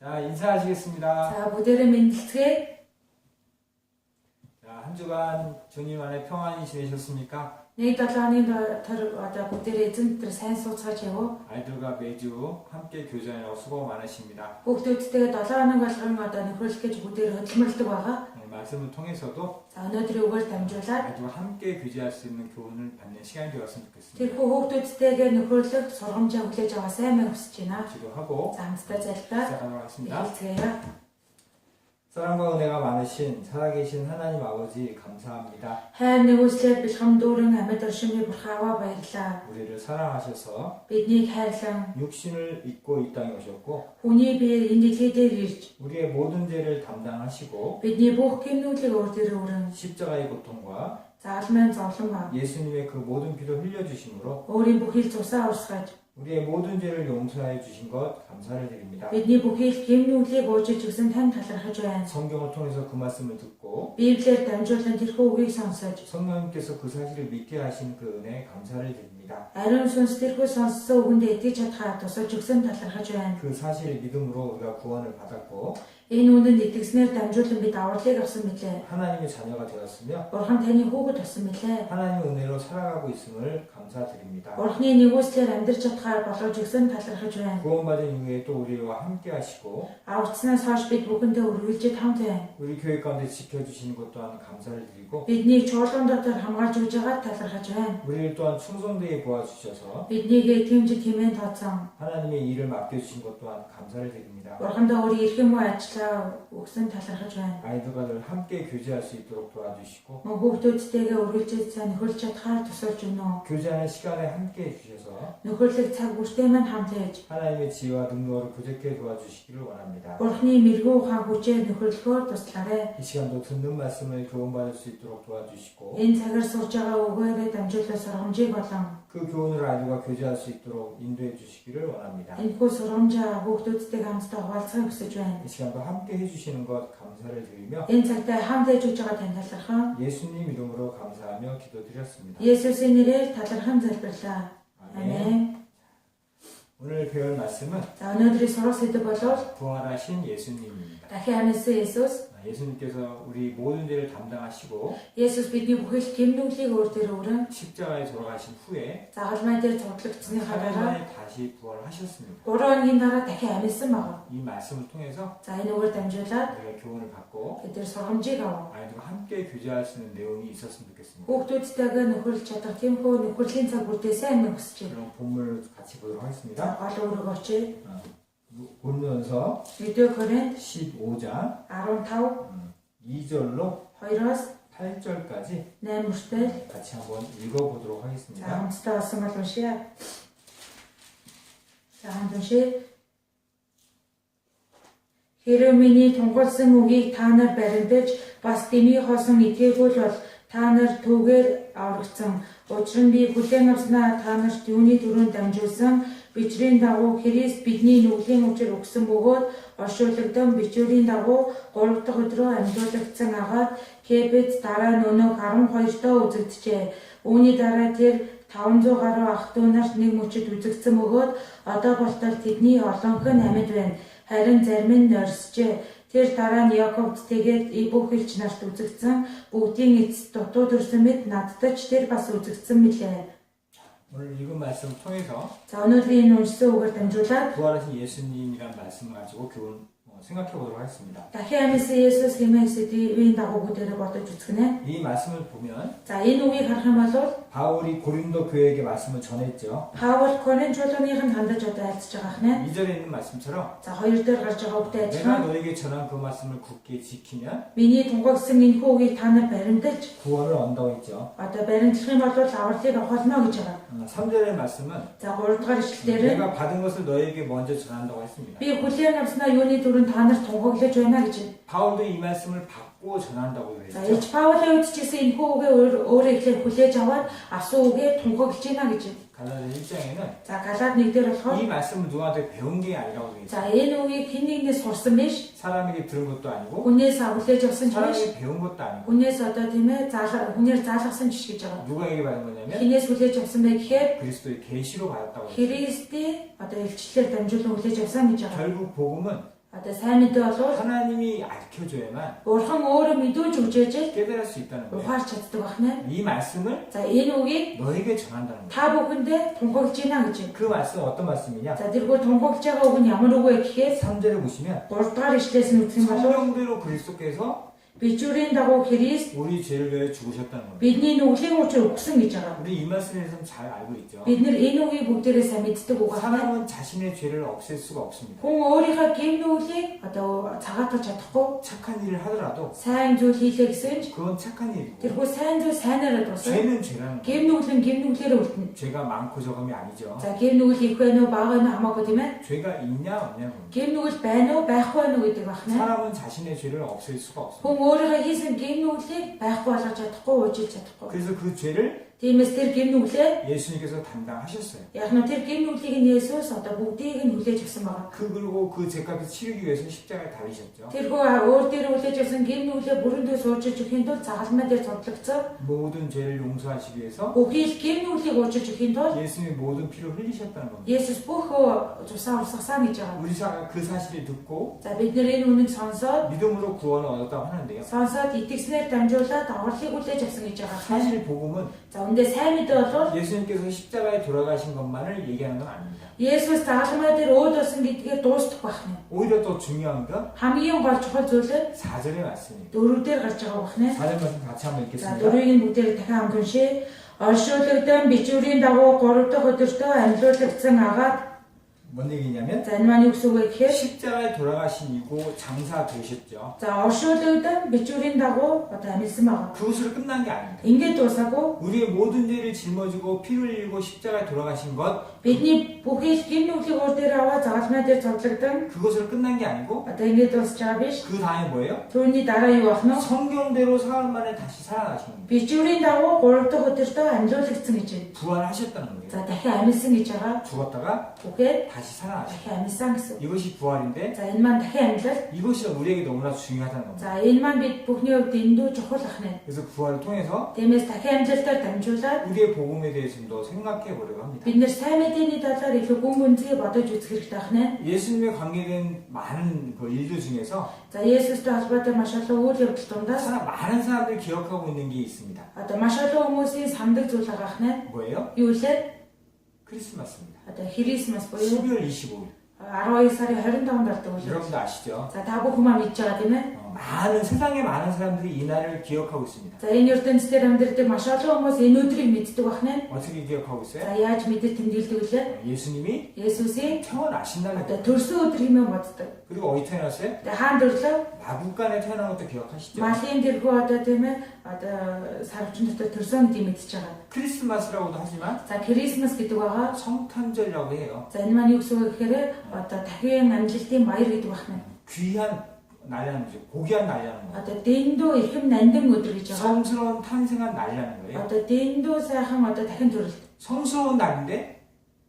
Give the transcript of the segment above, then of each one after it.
자, 인사하시겠습니다. 자, 무대를 맨들게. 자, 한 주간 주님 안에 평안히 지내셨습니까? Нэг 7 оны одоо бүгдээрээ эзэн дээр сайн сууцгааж явуу. 아이들과 매주 함께 교제하느라 수고 많으십니다. Хүүхдүүдтэйгээ 7 хоног болгон одоо нөхрөлөх гэж бүгдээр хөдөлмөрлөдөг байгаа. 말씀을 통해서도 За, өнөөдрийн үгээр дамжуулаад 아이들과 함께 교제할 수 있는 교훈을 받는 시간이 되었으면 좋겠습니다. тэрхүү хүүхдүүдтэйгээ нөхрөлөх сургамжаа хүлээж аваа сайн мэн хүсэж байна. 기도하고 За, хамтдаа залбираад 시작하도록 하겠습니다. хэлцгээе. 사랑과 은혜가 많으신 살아계신 하나님 아버지 감사합니다. Хайр нэгүслээд бэлхэм дүүрэн амьд оршимны бурхааваа баярлаа. 우리를 사랑하셔서 Биднийг хайрлан 육신을 입고 이 땅에 오셨고 хүний биеэр энэ дэлхий дээр ирж 우리의 모든 죄를 담당하시고 бидний бүх гэмнүүдийг өөр дээр өрөн 십자가의 고통과 заалмайн зовлон ба 예수님의 그 모든 피를 흘려주심으로 өөрийн бүхий л цусаа урсгаж 우리의 모든 죄를 용서해 주신 것 감사를 드립니다. бидний бүхий л гэмнүүдийг уужиж өгсөн тань талархаж байна. 성경을 통해서 그 말씀을 듣고 Библиэр дамжуулан тэрхүү үгийг сонсож 성령님께서 그 사실을 믿게 하신 그 은혜에 감사를 드립니다. ариун сүнс тэрхүү сонссон үгэнд итгэж чадхаа тусаж өгсөн талархаж байна. 그 사실을 믿음으로 우리가 구원을 받았고 Энэ үнэнд итгэснээр дамжуулан бид авралыг авсан билээ. 하나님의 자녀가 되었으며 Бурхан таны хүүхэд болсон билээ. 하나님의 은혜로 살아가고 있음을 감사드립니다. Бурханы нэгүслээр амьдрч чадхаар болгож өгсөн талархаж байна. 구원받은 이후에 또 우리와 함께 하시고 Аврагцнаас хойш бид бүхэндээ үргэлжид хамт байна. 우리 교회 가운데 지켜주시는 것 또한 감사를 드리고 Биднийг чуулган дотор хамгаалж өгж байгаад талархаж байна. 우리를 또한 충성되게 도와주셔서 Биднийг итгэмж хэмээн тооцсон. 하나님의 일을 맡겨주신 것 또한 감사를 드립니다. Бурхандаа өөрийн эрхэм муу ажиллаа өгсөн талархаж байна. 아이들과 늘 함께 교제할 수 있도록 도와주시고 Мөн хүүхдүүдтэйгээ үргэлжид сайн нөхөрлж чадхаар тусалж өгнө. 교제하는 시간에 함께 해주셔서 Нөхөрлөх цаг бүртээ мань хамт байж 하나님의 지혜와 능력을 부족해 도와주시기를 원합니다. Бурханы мэрэгүү ухаан хүчээр нөхөрлөхөөр туслаарай. 이 시간도 듣는 말씀을 교훈받을 수 있도록 도와주시고 Энэ цагаар сурж байгаа үгээрээ дамжуулан сургамжийг болон 그 교훈을 아이들과 교제할 수 있도록 인도해 주시기를 원합니다. энэхүү сургамжаа хүүхдүүдтэйгээ хамтдаа хуваалцахыг хүсэж байна. 이 시간도 함께 해주시는 것 감사를 드리며 Энэ цагтаа хамт байж өгж байгаа тань талархан 예수님 이름으로 감사하며 기도드렸습니다. Есүсийн нэрээр талархан залбирлаа. 아멘. 오늘 배울 말씀은 За, өнөөдрийн сурах сэдэв бол 부활하신 예수님입니다. дахин амьдсан Есүс. 예수님께서 우리 모든 죄를 담당하시고 Есүс бидний бүхэл гэмнүүлийг өөр дээр өрөн 십자가에 돌아가신 후에 загалмай дээр цуглагдсныхаа 3일 дараа 만에 다시 부활하셨습니다. 3 хоногийн дараа дахин амьдсан баг. 이 말씀을 통해서 За, энэ үгээр дамжуулаад 우리가 교훈을 받고 бид сургамжийг авав. 아이들과 함께 교제할 수 있는 내용이 있었으면 좋겠습니다. Хүүхдүүдтэйгээ нөхөрлж чадах тиймхүү нөхөрлийн цаг бүртээ сайн мэн хүсэж байна. 그럼 본문을 같이 보도록 하겠습니다. За, гол үүрэг очие. 고린도전서 1-р Коринт 15장 15 2절로 2-оос 8절까지 8 хүртэл 같이 한번 읽어보도록 за 하겠습니다. хамтдаа олсон бол уншия. За хамт уншия. Хэрэв миний тунгалсан үгийг та нар баримтаж бас дэмий хоосон итгээгүй бол та нар түүгээр аврагдсан. Учир нь би хүлээн авснаа та нарт юуны төрөнд дамжуулсан бичрийн дагуу Христ бидний нүглийн учир өгсөн бөгөөд оршуулгадсан бичвэрийн дагуу 3 дахь өдрөө амьдуулагдсан агаад Кебет дараа нь өнөөх 12 доо үзэгджээ. Үүний дараа тэр 500 гаруй ах トゥ нарт нэг мөчөд үзэгдсэн бөгөөд одоо болтол тэдний олонх нь амьд байна. Харин зарим нь орсжээ. Тэр дараа нь Яаковд тэгээд бүх элч нарт үзэгдсэн бүгдийн эцэст дутуу төрсөн мэт надад ч тэр бас үзэгдсэн мэлээ. 오늘 읽은 말씀을 통해서 За, өнөөдрийн энэ уншсан үгээр дамжуулаад 부활하신 예수님이란 말씀을 가지고 교훈 생각해 보도록 하겠습니다. дахин амьсан Есүс хэмээн сэдвийн дагуу бүгдээрээ бодож үзгэнэ. 이 말씀을 보면 За, энэ үгийг харах юм бол 바울이 고린도 교회에게 말씀을 전했죠. Паул Коринт чуулганыханд хандаж одоо айлцж байгаа хнэ. 2절에 있는 말씀처럼 За, 2-дөр гарч байгаа үгтэй 내가 адилхан 너에게 전한 그 말씀을 굳게 지키면 миний тунхагсан энэ үгийг та нар баримтаж 구원을 얻는다고 했죠. одоо баримтлах юм бол авралыг авах болно гэж байгаа. 3절의 말씀은 За, 3-р ишлэлээр 내가 받은 것을 너에게 먼저 전한다고 했습니다. би хүлээн авснаа юуны дүрэн та нарт тунхаглаж байна гэж. 바울도 이 말씀을 받고 전한다고 За, 했죠. ич Паулийн үед ч гэсэн энэ үгээ өөрөө ихлээр хүлээж аваад авсан үгээ тунхаглаж байна гэж. 갈라디아 1장에는 За, Галаад 1-дөр болохоор 이 말씀을 누구한테 배운 게 아니라고 되어 있어요. за, энэ үгийг хэн нэгнээс сурсан биш. 사람에게 들은 것도 아니고 Хүнээс хүлээж авсан ч биш. 사람에게 배운 것도 아니고 Хүнээс одоо тийм ээ хүнээр заалгасан ч гэж байгаа. 누구에게 받은 거냐면 Хинээс хүлээж авсан бэ гэхээр 그리스도의 계시로 받았다고 했어요. Христийн одоо илчлэлээр дамжуулан хүлээж авсан гэж байгаа. 결국 복음은 Одоо сайн мэдээ бол 하나님이 알려줘야만 Бурхан өөрөө мэдүүлж өгчээж 깨달을 수 있다는 거예요. ухаарч чаддаг байна. 이 말씀을 За энэ үгийг 너에게 전한다는 거예요. та бүхэндээ тунхаглаж байна гэж. 그 말씀은 어떤 말씀이냐? За тэргүй тунхаглаж байгаа үг нь ямар үг вэ гэхээр 3절을 보시면 3 дугаар ишлээс нь үзэх юм бол 성경대로 그리스도께서 бичвэрийн дагуу Христ 우리 죄를 위해 죽으셨다는 거예요. бидний нүглийн учир өгсөн гэж байгаа. 우리 이 말씀에 대해서는 잘 알고 있죠. Бид нэр энэ үгийг бүгдээрээ сайн мэддэг үг байна. 사람은 자신의 죄를 없앨 수가 없습니다. Хүн өөрийнхөө гэм нүглийг одоо цагаатгах чадахгүй 착한 일을 하더라도 сайн зүйл хийлээ гэсэн ч 그건 착한 일이고 тэрхүү сайн зүйл сайнаараа дуусна. 죄는 죄라는 거예요. Гэм нүглэн гэм нүглээрээ үлдэнэ. 죄가 많고 적음이 아니죠. За гэм нүгэл их байна уу бага байна уу хамаагүй тийм ээ. 죄가 있냐 없냐는 거예요. Гэм нүгэл байна уу байхгүй байна уу гэдэг байна. 사람은 자신의 죄를 없앨 수가 없습니다. Хүн өөрийнхөө хийсэн гэм нүглийг байхгүй болгож чадахгүй, уужилж чадахгүй. 그래서 그 죄를 Тиймээс тэр гэм нүглээ 예수님께서 담당하셨어요. яг нь тэр гэм нүглийг нь Есүс одоо бүгдийг нь хүлээж авсан байгаа. 그리고 그 죄값을 치르기 위해서 십자가에 달리셨죠. Тэрхүү өөр дээр хүлээж авсан гэм нүглээ бүрэндээ суужиж өхийн тулд загалмай дээр цуглагдсан. 모든 죄를 용서하시기 위해서 Бүхий л гэм нүглийг уужилж өхийн тулд 예수님이 모든 피를 흘리셨다는 겁니다. Есүс бүх цусаа урсгасан гэж байгаа. 우리 그 사실을 듣고 За бид нэр энэ үнэнд сонсоод 믿음으로 구원을 얻었다고 하는데요. сонсоод итгэснээр дамжуулаад авралыг хүлээж авсан гэж байгаа. 사실 복음은 За үндэ сайн мэдээ бол 예수님께서 십자가에 돌아가신 것만을 얘기하는 건 아닙니다. Есүс загалмай дээр өөд болсон гэдгээ дуустах байна. 오히려 더 중요한 건 Хамгийн гол чухал зүйл нь 4절의 말씀입니다. дөрөвдөр гарч байгаа байна. 4절 말씀 같이 한번 За 읽겠습니다. дөрвийг нь бүгдээр дахин хамт уншъя. Оршуулгадсан бичвэрийн дагуу 3 дахь өдөртөө амьлуулагдсан агаад 뭔 얘기냐면 за энэ маань юу гэсэн үг вэ гэхээр 십자가에 돌아가신 이고 장사 되셨죠. за оршуулгадсан бичвэрийн дагуу одоо амьсан байгаа. 그것으로 끝난 게 아닙니다. Ингээд дуусаагүй 우리의 모든 죄를 짊어지고 피 흘리고 십자가에 돌아가신 것 бидний бүхий л гэм нүглийг өөр дээр аваа загалмай дээр цуглагдсан. 그것으로 끝난 게 아니고 Одоо ингээд дуусч байгаа биш. 그 다음에 뭐예요? Түүний дараа юу болох нь 성경대로 사흘 만에 다시 살아나신 겁니다. бичвэрийн дагуу 3 дахь өдөртөө амьлуулагдсан гэж байна. 부활하셨다는 거예요. За дахин амьсан гэж байгаа. 죽었다가 Үгээд 다시 살아나신 дахин амьсан гэсэн. 거예요. 이것이 부활인데 За энэ маань дахин амьлал. 이것이 우리에게 너무나 중요하다는 겁니다. За энэ маань бид бүхний хувьд эндүү чухал ахна. 그래서 부활을 통해서 Тиймээс дахин амьлалтаар дамжуулаад 우리의 복음에 대해서 좀 더 생각해 보려고 합니다. бид нэр сайн мэдээний талаар илүү гүн гүнзгий бодож үзэх хэрэгтэй ахна. 예수님에 관계된 많은 그 일들 중에서 За Есүстэй холбоотой маш олон үйл явдал дундаас 많은 사람들이 기억하고 있는 게 있습니다. одоо маш олон хүмүүсийн сандаг зүйл байгаа ахна. 뭐예요? Юу вэ? 크리스마스입니다. Одоо Христмас буюу 12월 25일. 12 сарын 25-нд болдог үйл. 여러분도 아시죠? За та бүхэн маань мэдж байгаа тийм ээ. 많은 세상에 많은 사람들이 이 날을 기억하고 있습니다. За энэ ертөнцийн амьдрэх маш олон хүмүүс энэ өдрийг мэддэг байна. 어떻게 기억하고 있어요? За яаж мэдэж тэмдэглэдэг вэ? 예수님이 Есүсийн 태어나신 날을 одоо төрсөн өдөр хэмээн боддог. 그리고 어디 태어났어요? Тэгээ хаан төрлөө? 마국간에 태어난 것도 기억하시죠? Малын дэргүү одоо тийм ээ одоо сарвчин дотор төрсөн гэдэг мэдж байгаа. 크리스마스라고도 하지만 За Крисмас гэдэг байгаа. 성탄절이라고 해요. За энэ маань юу гэсэн үг гэхээр одоо дахин амжилтын баяр гэдэг байна. 귀한 날이라는 거죠. 고귀한 날이라는 거예요. Одоо дэндүү эрхэм нандин өдөр гэж байгаа. 성스러운 탄생한 날이라는 거예요. Одоо дэндүү сайхан одоо дахин төрөл. 성스러운 날인데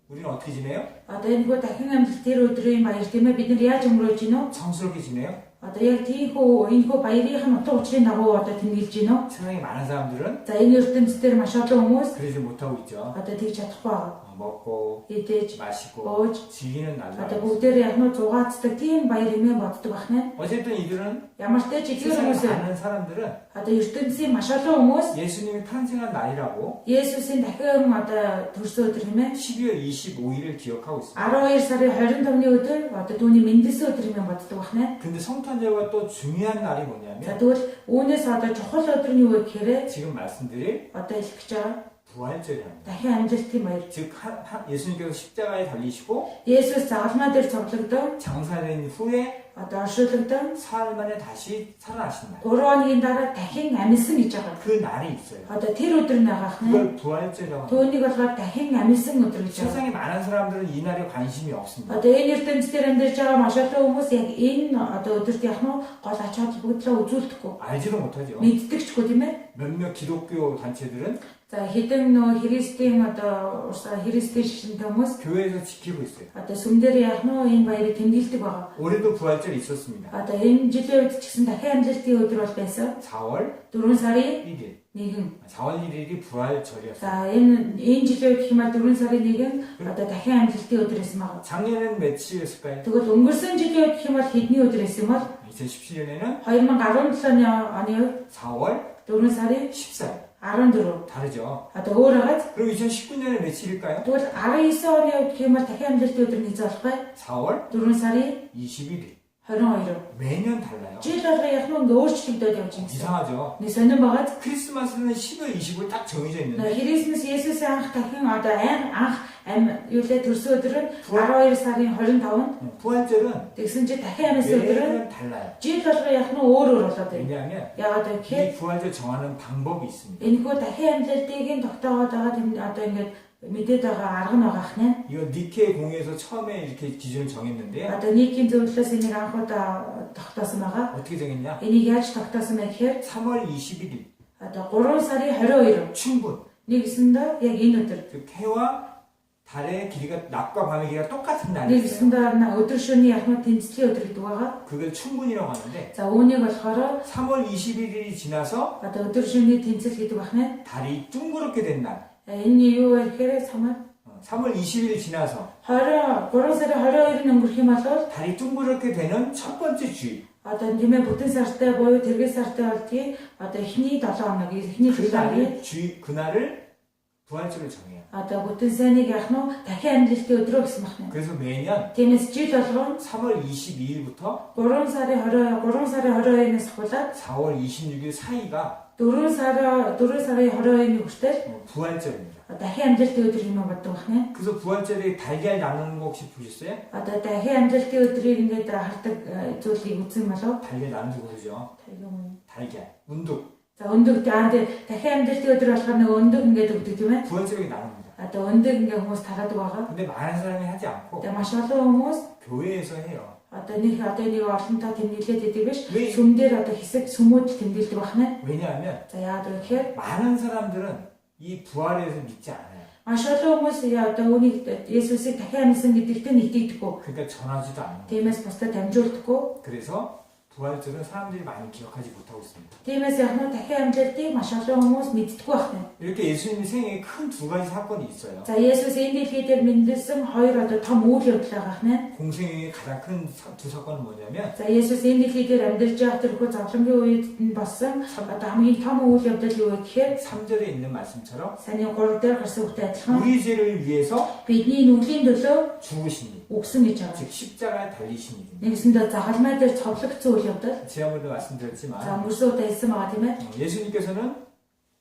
우리는 어떻게 지내요? Одоо энэ хүү дахин амжилт тэр өдрийн баяр тийм ээ бид нар яаж өнгөрөөж гинөө? 성스럽게 지내요? Одоо яг тийхүү энэ хүү баярын утга учирын дагуу одоо тэмдэглэж гинөө? 세상에 많은 사람들은 За энэ ертөнцийн дээр маш олон хүмүүс 그러지 못하고 있죠. одоо тэгж чадахгүй байгаа. 먹고 Идэж, 마시고 ууж, 즐기는 одоо 날이라고. бүгдээр яг нь зугаацдаг тийм баяр хэмээн боддог байна. 어쨌든 이들은 Ямар ч тач ихэр 세상에 хүмүүс 많은 사람들은 одоо ертөнцийн маш олон хүмүүс 예수님이 탄생한 날이라고 Есүсийн дахин одоо төрсөн өдөр хэмээн 12월 25일을 기억하고 있습니다. 12 сарын 25-ны өдөр одоо түүний мэндэлсэн өдөр хэмээн боддог байна. 근데 성탄절과 또 중요한 날이 За 뭐냐면 тэгвэл үүнээс одоо чухал өдөр нь юу вэ гэхээр 지금 말씀드릴 одоо хэлэх гэж байгаа 부활절이랍니다. дахин амжилтын баяр. 즉 예수님께서 십자가에 달리시고 Есүс загалмай дээр цуглагдав, 장사된 후에 одоо оршуулгадав, 사흘 만에 다시 살아나신 날. 3 хоногийн дараа дахин амьсан гэж байгаа. 그 날이 있어요. Одоо тэр өдөр нь байгаа хнэ. 그걸 부활절이라고 합니다. Түүнийг болохоор дахин амьсан өдөр гэж байгаа. 세상에 많은 사람들은 이 날에 관심이 없습니다. Одоо энэ ертөнцийн амьдарч байгаа маш олон хүмүүс яг энэ одоо өдөрт яг нь гол ач холбогдлоо үзүүлдэггүй. 알지도 못하죠. Мэддэгчгүй тийм ээ. 몇몇 기독교 단체들은 За хэдэн нөө Христийн одоо Христийн шишинтэй хүмүүс 교회에서 지키고 있어요. одоо сүмдэр яг нь энэ баярыг тэмдэглэдэг байгаа. 올해도 부활절 있었습니다. Одоо энэ жилийн үед ч гэсэн дахин амжилтын өдөр бол байсан. 4월 4 сарын 1일. нэгэн. 4월 1일이 부활절이었어요. За энэ жилийн үед гэх юм бол 4 сарын 1 одоо дахин амжилтын өдөр байсан байна. 작년에는 며칠이었을까요? Тэгвэл өнгөрсөн жилийн үед гэх юм бол хэдний өдөр байсан бол 2017년에는 2017 оны 4월 4 сарын 14일. 14. 다르죠. Одоо өөр хагаад 그럼 2019년에 며칠일까요? тэгвэл 19 оны үед гэх юм бол дахин амжилтын өдөр нэг зоолохгүй 4월 4 сарын 21일. 22. 매년 달라요. Жил болго яг нэг өөрчлөгдөд явж байгаа юм. 이상하죠. Нэг сонирн байгаад 크리스마스는 12월 20일 딱 정해져 있는데 Христос Есүс анх дахин одоо анх юулээ төрсөн өдөр нь 12 сарын 25-нд 부활절은 тэгсэн чи дахин амжилтын өдөр нь 매년 달라요. жил болго яг нэг өөр болоод байна. 왜냐하면 Ягаад 이 гэвэл 부활절 정하는 방법이 있습니다. энэхүү дахин амжилтыг тогтоогоод байгаа тийм одоо ингээд мэдээд байгаа арга нь байгаа хнэ. 이거 니케 공회에서 처음에 이렇게 기준을 정했는데요. Одоо нийтийн зөвлөлөөс энийг анхудаа тогтоосон байгаа. 어떻게 정했냐? Энийг яаж тогтоосон бэ гэхээр 3월 21일 одоо 3 сарын 22 충분. нэгэсэндээ яг энэ өдөр 즉 해와 달의 길이가 낮과 밤의 길이가 똑같은 날이 있어요. нэгэсэндээ өдөр шөнийн яхмын тэнцлийн өдөр гэдэг байгаа. 그걸 충분이라고 하는데 За үүнийг болохоор 3월 21일이 지나서 одоо өдөр шөнийн тэнцэл гэдэг байна. 달이 둥그렇게 된 날. Энэ юу вэ гэхээр 3월 20일이 지나서 3 сарын 22-ны өнгөрөх юм бол 달이 둥그렇게 되는 첫 번째 주일. одоо нэмээ бүтэн сартай буюу тэргээ сартай болдгийг одоо эхний 7 хоног эхний 그 7 хоногийн 날을 그날을 부활절을 정해요. одоо бүтэн сайныг яах нь дахин амжилтын өдрөө гэсэн байна. 그래서 매년 Тиймээс жил болгон 3월 22일부터 3 сарын 22-ноос ахуулаад 4월 26일 사이가 4 сарын 22-ны хүртэл 부활절입니다. дахин амжилтын өдөр юм боддог байна. 그래서 부활절에 달걀 나누는 거 혹시 보셨어요? Одоо дахин амжилтын өдрийг ингээд хардаг зүйлийг үзсэн болов. 달걀 나누는 거 모르죠? 달걀, 운동. За өндөг дахин амжилтын өдөр болохоор нэг өндөг ингээд өгдөг тийм ээ. 부활절에 나눕니다. Одоо өндөг ингээд хүмүүс тарадаг байгаа. 근데 많은 사람이 하지 않고 Тэгээ маш олон хүмүүс 교회에서 해요. одоо нэг олонтаа тэмдэглээд идэг биш. 왜? Сүм дээр одоо хэсэг сүмүүд тэмдэглэдэг байна. 왜냐하면 За яагаад вэ гэхээр 많은 사람들은 이 부활에 대해서 믿지 않아요. маш олон хүмүүс одоо үүнийг Есүсийг дахин амьсан гэдэгт нь итгэдэггүй. 그러니까 전하지도 않는 거예요. Тиймээс бусдад дамжуулдаггүй. 그래서 부활절은 사람들이 많이 기억하지 못하고 있습니다. Тиймээс яг нь дахин амжилтыг маш олон хүмүүс мэддэггүй байна. 이렇게 예수님 생애에 큰 두 가지 사건이 있어요. За Есүс энэ дэлхий дээр мэндэлсэн хоёр одоо том үйл явдал байгаа байна. 공생애의 가장 큰 두 사건은 뭐냐면 За Есүс энэ дэлхий дээр амьдарч байгаа тэрхүү зовлонгийн үед нь болсон одоо хамгийн том үйл явдал юу вэ гэхээр 3절에 있는 말씀처럼 саний 3 дээр гарсан үгтэй адилхан 우리 죄를 위해서 бидний нүглийн төлөө 죽으신 일, өгсөн гэж байгаа. 즉 십자가에 달리신 일입니다. Нэгсэндээ загалмай дээр цовлогдсон үйл явдал. 지난번에도 За 말씀드렸지만 өнгөрсөн удаа хэлсэн байгаа тийм ээ. 예수님께서는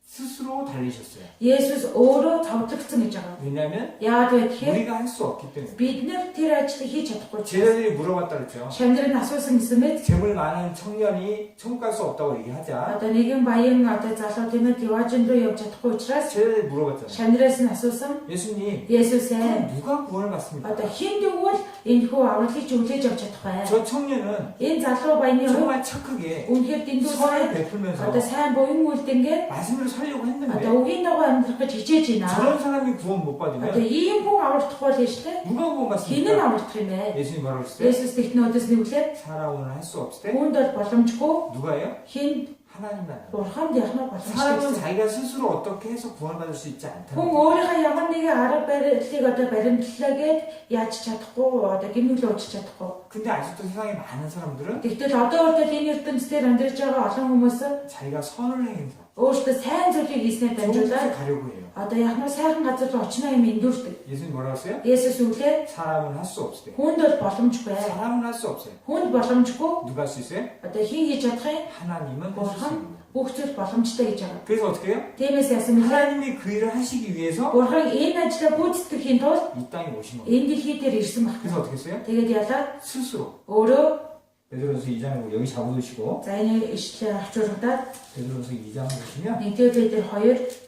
스스로 달리셨어요. Есүс өөрөө цовдлогдсон гэж байгаа. 왜냐하면 Яагаад вэ гэхээр 우리가 할 수 없기 때문에. бид нэр тэр ажлыг хийж чадахгүй. 제자들이 물어봤다 그랬죠. Шамдрын асуусан гэсэн мэт 재물 많은 청년이 천국 갈 수 없다고 얘기하자. одоо нэгэн баян одоо залуу тийм ээ Диважин руу явж чадахгүй учраас 제자들이 물어봤잖아요. Шамдраас нь асуусан 예수님, Есүс 그럼 누가 구원을 받습니까? одоо хэн тэгвэл энэ хүү авралыг хүлээж авч чадах вэ? 저 청년은 Энэ залуу баяны хувьд 정말 착하게 үнэхээр дэндүү 선을 сайн 베풀면서 одоо сайн буян үйлдэнгээ 말씀으로 살려고 했는데 одоо үгийн дагуу амьдрах гэж хичээж байна. 저런 사람이 구원 못 Одоо 받으면 ийм хүн аврагдах бол штэ 누가 구원 хэн нь 받습니까? аврагдах юм бэ? 예수님 뭐라고 했어요? Есүс технодос нэвлээд 사람은 할 수 없을 때 хүнд бол боломжгүй 누가요? хэн 하나님 나라. бурханд яхнаа боломжтой. 사람은 자기가 스스로 어떻게 해서 구원받을 수 있지 않다는 Хүн 거예요. өөрийнхөө ямар нэгэн арга барилыг одоо баримтлаагээд яаж чадахгүй одоо гимнүглээ уучих чадахгүй. 근데 아직도 세상에 많은 사람들은 Тэгтэл одоо үртэл энэ ертөнцийн амьдарч байгаа олон хүмүүс 자기가 선을 행해서 өөртөө сайн зүйлийг хийснээр 좋은 곳에 дамжуулаад 가려고 해요. одоо яхнаа сайхан газар руу очно юм эндүрдэг. 예수님 뭐라고 했어요? Есүс үглээ 사람은 할 수 없을 때. хүнд бол боломжгүй. 사람은 할 수 없어요. Хүнд боломжгүй. 누가 할 수 있어요? Одоо хин хийж чадах юм? 하나님은 할 수 Бурхан 있습니다. бүх зүйл боломжтой гэж байгаа. 그래서 어떻게 해요? Тиймээс яасан бэ? 하나님이 그 일을 하시기 위해서 Бурхан энэ ажлаа гүйцэтгэхийн тулд 이 땅에 오신 거예요. энэ дэлхий дээр ирсэн баг. 그래서 어떻게 했어요? Тэгээд ялаад 스스로 өөрөө 베드로서 2장을 여기 잡아두시고 за энэ ишлээ авчруулаад 베드로서 2장 보시면 1-р Петр 2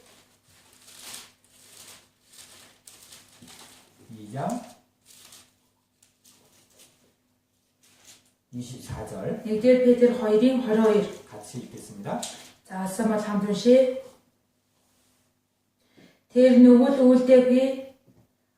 2장 24절 1-р Петр 2-ын 22 같이 읽겠습니다. за алсан бол хамт уншия. Тэр нүгэл үлдээгүй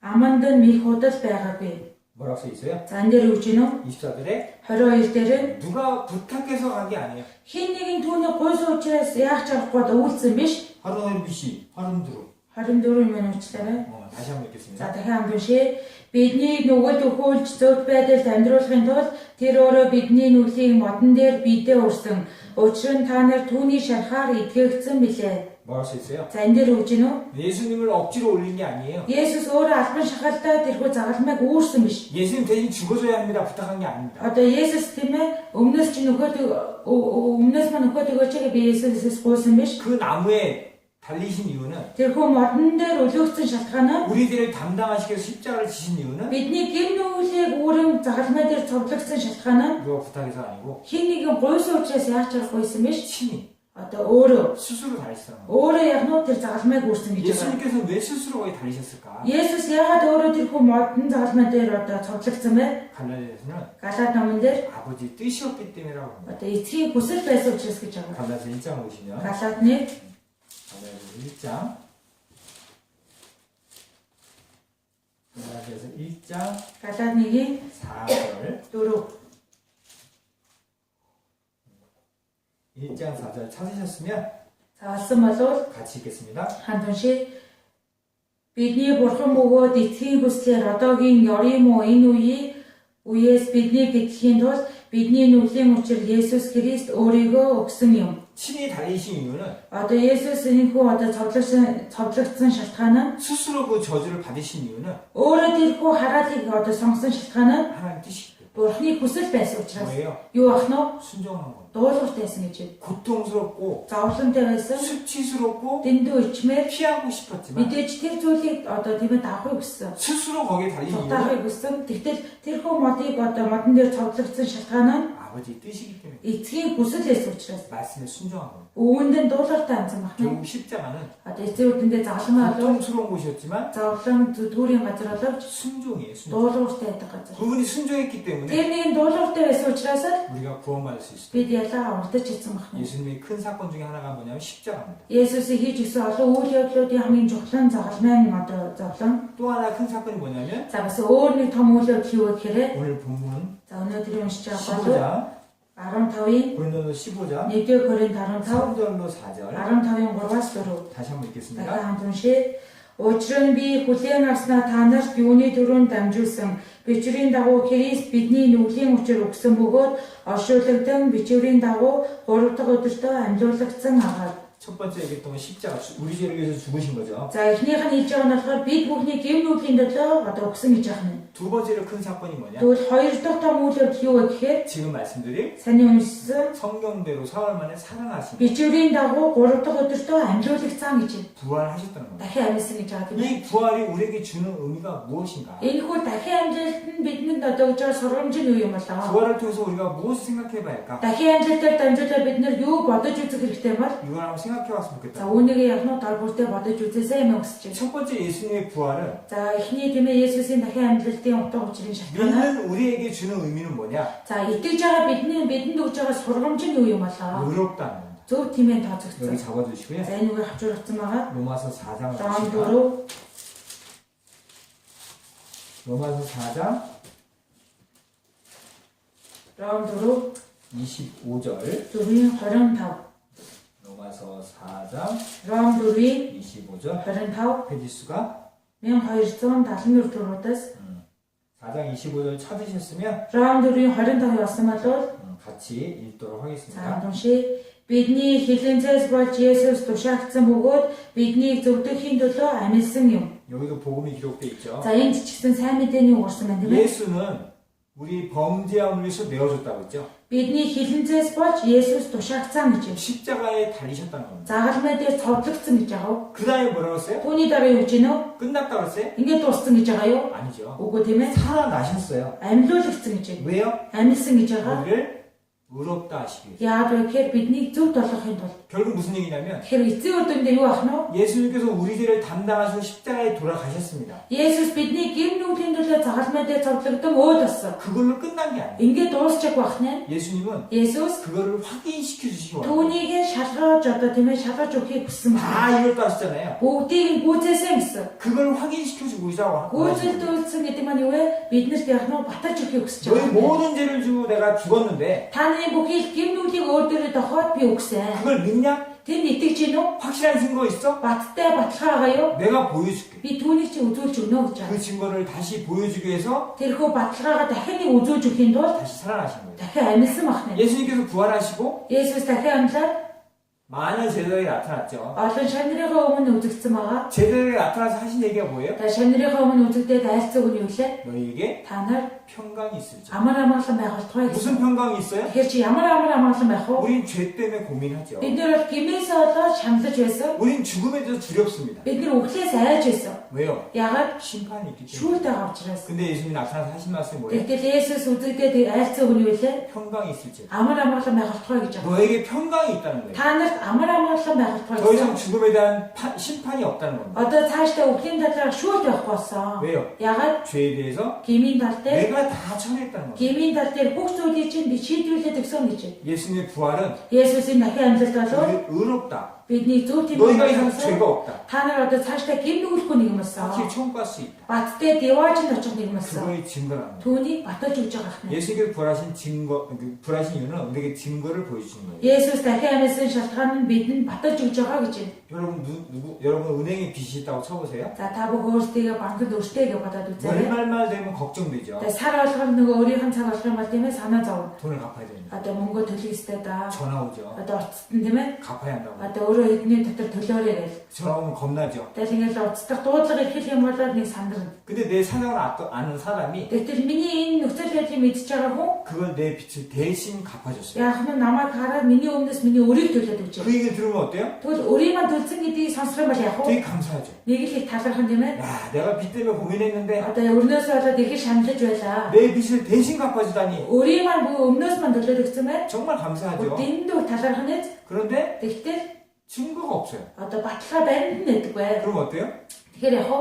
аманд нь мих худал байгаагүй. 뭐라고 써 있어요? За энэ дээр юу гэж байна вэ? 24절에 22 дээр нь 누가 부탁해서 간 게 아니에요. хин нэгэн түүний гойсон учраас яах ч аргагүй үйлцсэн биш. 하루는 비시, 하루는 두루. 24 минут уучлаарай. 다시 한번 읽겠습니다. За дахин уншия. Бидний нөгөөд өхөөлж зөв байдалд амьдруулахын тулд тэр өөрөө бидний нүглийг модон дээр бидээ урсан. Учир нь та нар түүний шарахаар итгэгдсэн билээ. 뭐 할 수 있어요? За энэ дээр үгж гинөө. 예수님을 억지로 올린 게 아니에요. Есүс өөрөө албан шахалтай тэрхүү загалмайг үүрсэн биш. 예수님 대신 죽어줘야 합니다. 부탁한 게 아닙니다. Одоо Есүс тийм ээ өмнөөс чинь өмнөөс маань нөхөд өгөөч гэж би Есүсээс гуйсан биш. 그 나무에 달리신 이유는 тэрхүү модон дээр өлөөгдсөн шалтгаан нь 우리들을 담당하시기 위해서 십자가를 지신 이유는 бидний гэм нүглийг өөрөн загалмай дээр цовдлогдсон шалтгаан нь 누가 부탁해서 아니고 хин нэгэн гуйсан учраас яач аргагүйсэн биш. 친히 Одоо өөрөө 스스로 달리셨다는 거예요. өөрөө яг нь тэр загалмайг үүрсэн гэж байна. 예수님께서 왜 스스로 거기 달리셨을까? Есүс яагаад өөрөө тэрхүү модон загалмай дээр одоо цовдлогдсон бэ? 갈라디아서는 Галаад номон дээр 아버지 뜻이었기 때문이라고 합니다. одоо эцгийн хүсэл байсан учраас гэж байгаа. 갈라디아서 1장 보시면 Галаад 1 갈라디아서 1장 갈라디아서 1장 Галаад 1-ийн 4절 4 1장 4절 찾으셨으면 За олсон болвол 같이 읽겠습니다. ханд уншия. Бидний бурхан бөгөөд эцгийн хүслээр одоогийн ёрын муу энэ үеэс биднийг гэтгэхийн тулд бидний нүглийн учир Есүс Христ өөрийгөө өгсөн юм. 친히 달리신 이유는 Одоо Есүс энэхүү одоо цовдлогдсон шалтгаан нь 스스로 그 저주를 받으신 이유는 өөрөө тэрхүү хараалыг одоо сонгосон шалтгаан нь 하나님 뜻이기 때문에 Бурхны хүсэл байсан учраас 뭐예요? юу ах нь 순종한 겁니다. дуулууртай байсан гэж байна. 고통스럽고 Зовлонтой байсан, 수치스럽고 дэндүү ичмээр 피하고 싶었지만 мэдээж тэр зүйлийг одоо тийм ээ давахыг хүссэн. 스스로 거기에 달린 이유는 Цутаахыг хүссэн. Тэгтэл тэрхүү модыг одоо модон дээр цовдлогдсон шалтгаан нь 아버지 뜻이기 때문에 эцгийн хүсэл байсан учраас 말씀에 순종한 겁니다. өвөнд нь дуулууртай анзан байна. 결국 십자가는 Одоо эцэг үдэндээ загалмай болов 고통스러운 곳이었지만 зовлон түүрийн газар боловч 순종이에요. 순종. дуулууртай байдаг газар. 그분이 순종했기 때문에 Тэр нэг нь дуулууртай байсан учраас 우리가 구원받을 수 있어요. бид ялаа урдаж чадсан байна. 예수님의 큰 사건 중에 하나가 뭐냐면 십자가입니다. Есүсийг хийж өгсөн олон үйл явдлуудын хамгийн чухал загалмай нь одоо зовлон. 또 하나 큰 사건이 뭐냐면 За бас өөр нэг том үйл явдал юу гэхээр 오늘 본문 за өнөөдрийн уншиж байгаа бол 15장 15-ийн 고린도서 15장 1-р Коринт 15 3절로 4절 15-ийн 3-аас 4. 다시 한번 읽겠습니다. Дахин хамт уншия. Учир нь би хүлээн авснаа та нарт юуны дөрөнд дамжуулсан бичвэрийн дагуу Христ бидний нүглийн учир өгсөн бөгөөд оршуулгдан бичвэрийн дагуу 3 дахь өдөртөө амьлуулагдсан агаад. 첫 번째 얘기했던 건 십자가 우리 죄를 위해서 죽으신 거죠. За эхнийх нь хэлж байгаа нь болохоор бид бүхний гэм нүглийн төлөө одоо өгсөн гэж байна. 두 번째로 큰 사건이 뭐냐? Тэгвэл хоёр дахь том үйл явдал юу вэ гэхээр 지금 말씀드린 саний уншсан 성경대로 사흘 만에 살아나신 бичвэрийн дагуу 3 дахь өдөртөө амьлуулагдсан гэж байна. 부활하셨다는 겁니다. Дахин амьсан гэж байгаа тийм ээ. 이 부활이 우리에게 주는 의미가 무엇인가? Энэхүү дахин амжилт нь бидэнд одоо өгж байгаа сургамж нь юу юм болоо? 부활을 통해서 우리가 무엇을 생각해 봐야 할까? Дахин амжилтаар дамжуулаад бид нар юу бодож үзэх хэрэгтэй бол? 이걸 한번 생각해 봤으면 За 좋겠다. үүнийг явнууд дор бүртээ бодож үзээсэй юм хүсэж байна. 첫 번째 예수님의 부활은 За эхний тийм ээ Есүсийн дахин амжилтын утга учирын шалтгаан. 믿는 우리에게 주는 의미는 뭐냐? За итгэж байгаа бидэнд өгж байгаа сургамж нь юу юм болоо? 의롭다는 겁니다. Зөв тийм ээ 여기 тооцогдсон. 잡아주시고요. За энэ үгийг хавчруулсан байгаа. 로마서 4장 Ром 보시면 4 로마서 4장 Ром 4 25절 4-ийн 25 로마서 4장 Ром 4-ийн 25절 25 페이지 수가 1274 дуурайдаас 4장 25절 찾으셨으면 Ром 4-ийн 25-ыг олсон бол 같이 읽도록 за 하겠습니다. уншия. Бидний хилэнцээс болж Есүс тушаагдсан бөгөөд биднийг зөвдөхийн төлөө амьдсан юм. 여기도 복음이 기록되어 있죠. За энд ч гэсэн сайн мэдээний уурсан байна тийм ээ. 예수는 우리 범죄함을 위해서 내어줬다고 했죠. Бидний хилэнцээс болж Есүс тушаагдсан гэж юм. 십자가에 달리셨다는 겁니다. Загалмай дээр цовдлогдсон гэж байгаа юу? 그 다음에 뭐라고 했어요? Түүний дараа юу гэж байна вэ? 끝났다고 했어요? Ингээд дууссан гэж байгаа юу? 아니죠. Үгүй тийм ээ. 살아나셨어요. Амьлуулагдсан гэж байна. 왜요? Амьдсан гэж байгаа. 의롭다 하시기 위해서. Яагаад вэ гэхээр биднийг зөв болгохын тулд. 결국 무슨 얘기냐면 Тэгэхээр эцэг үр дүндээ юу ах нь вэ? 예수님께서 우리 죄를 담당하시고 십자가에 돌아가셨습니다. Есүс бидний гэм нүглийн төлөө загалмай дээр зовлогдсон өөд болсон. 그걸로 끝난 게 아니에요. Ингээд дуусчих байх нь. 예수님은 Есүс 그거를 확인시켜 주시기 원해요. түүнийг шалгаж одоо тийм ээ шалгаж өгөхийг хүссэн 다 байна. 이뤘다 하시잖아요. Бүгдийг нь гүйцээсэн гэсэн. 그걸 확인시켜 주고 있다고. Гүйцэлдүүлсэн гэдэг маань юу вэ? Биднэрт яг нь баталж өгөхийг хүсэж 너희 байгаа. 모든 죄를 지고 내가 죽었는데 Таны бүхий гэм нүглийг өөр дөрөө дохоод би өгсөн. 그걸 믿냐? Тэнд итгэж гин үү? 확실한 증거 있어? Баттай баталгаа байгаа юу? 내가 보여줄게. Би түүнийг чи үзүүлж өгнө гэж 그 байгаа. 증거를 다시 보여주기 위해서 Тэрхүү баталгаагаа дахин нэг үзүүлж өгөхийн тулд 다시 살아나신 거예요. дахин амьдсан байна. 예수님께서 부활하시고 Есүс дахин амьлаад 많은 제자들이 나타났죠. олон шанарынхаа өмнө үзэгдсэн байгаа. 제자들이 나타나서 하신 얘기가 뭐예요? За шанарынхаа өмнө үзэгдээд айлцаг нь юу лээ? 너희에게 Та нар 평강이 있을지. амар амгалан байх болтугай 무슨 гэсэн. 평강이 있어요? Тэгэхээр чи ямар амгалан байх вэ? 우린 죄 때문에 고민하죠. Бид нэр бол гимээсээ болоод шаналж байсан. 우린 죽음에 대해서 두렵습니다. Бид нэр өглөөс айж байсан. 왜요? Ягаад? 심판이 있기 때문에. Шүүлтэй авчраас. 근데 예수님이 나타나서 하신 말씀이 뭐예요? Тэгтэл Есүс үзэгдээд айлцаг нь юу лээ? 평강이 있을지. Амар амгалан байх болтугай гэж байгаа. 너에게 평강이 있다는 거예요. Та нарт амар амгалан байх болтугай 더 이상 гэсэн. 죽음에 대한 심판이 없다는 겁니다. Одоо цаашдаа өвлийн талаар шүүлт байхгүй болсон. 왜요? Ягаад? 죄에 대해서 Гмийн тал дээр 내가 다 처리했다는 겁니다. гмийн тал дээр бүх зүйлийг чинь би шийдвэрлээд өгсөн гэж. 예수님의 부활은 Есүсийн дахин амьлалт болов 우리 의롭다. бидний зөв тийм 너희가 이상 болсон. 죄가 없다. Та нар одоо цаашдаа гим нүгэлгүй нэг юм болсон. 확실히 천국 갈 수 있다. Баттай деваажинд очих нэг юм болсон. 그거의 증거라는 거예요. Түүнийг баталж өгч байгаа хэрэг. 예수님께서 부활하신 증거, 부활하신 이유는 우리에게 증거를 보여주시는 거예요. Есүс дахин амьсан шалтгаан нь бидэнд баталж өгч байгаа гэж байна. 여러분 은행에 빚이 있다고 쳐보세요. За та бүх өөрсдийгөө банкнд өртөөгээ бодоод үзээрэй. 월말만 되면 걱정되죠. Тэгээ сар болгоод нөгөө өөрийнх нь цаг болох юм бол тийм ээ санаа зов. 돈을 갚아야 됩니다. Одоо мөнгө төлөх ёстой да. 전화 오죠. Одоо уртсан тийм ээ. 갚아야 한다고. Одоо өөрөө эдний дотор төлөөрэй гэж. 전화 오면 겁나죠. Тэгэл ингээл уцтах дуудлага ихэл юм бол нэг сандарна. 근데 내 사정을 아는 사람이 Тэгтэл миний энэ нөхцөл байдлыг мэдчихэж байгаа хүн 그걸 내 빚을 대신 갚아줬어요. яах нь намайг хараад миний өмнөөс миний өрийг төлөөд өгч. 그 얘기를 들으면 어때요? Тэгвэл өрийг маань төлсөн гэдгийг сонсох юм бол яах вэ? 되게 감사하죠. Нэг л их талархан тийм ээ. 야, 내가 빚 때문에 고민했는데 Одоо өрнөөс болоод их шаналж байлаа. 내 빚을 대신 갚아주다니 Өрийг маань бүгд өмнөөс маань төлөөд өгсөн байх. 정말 감사하죠. Дэндүү талархан нь 그런데 тэгтэл 증거가 없어요. одоо баталгаа баримт нэгдэггүй. 그럼 어때요? Тэгэхээр яах вэ?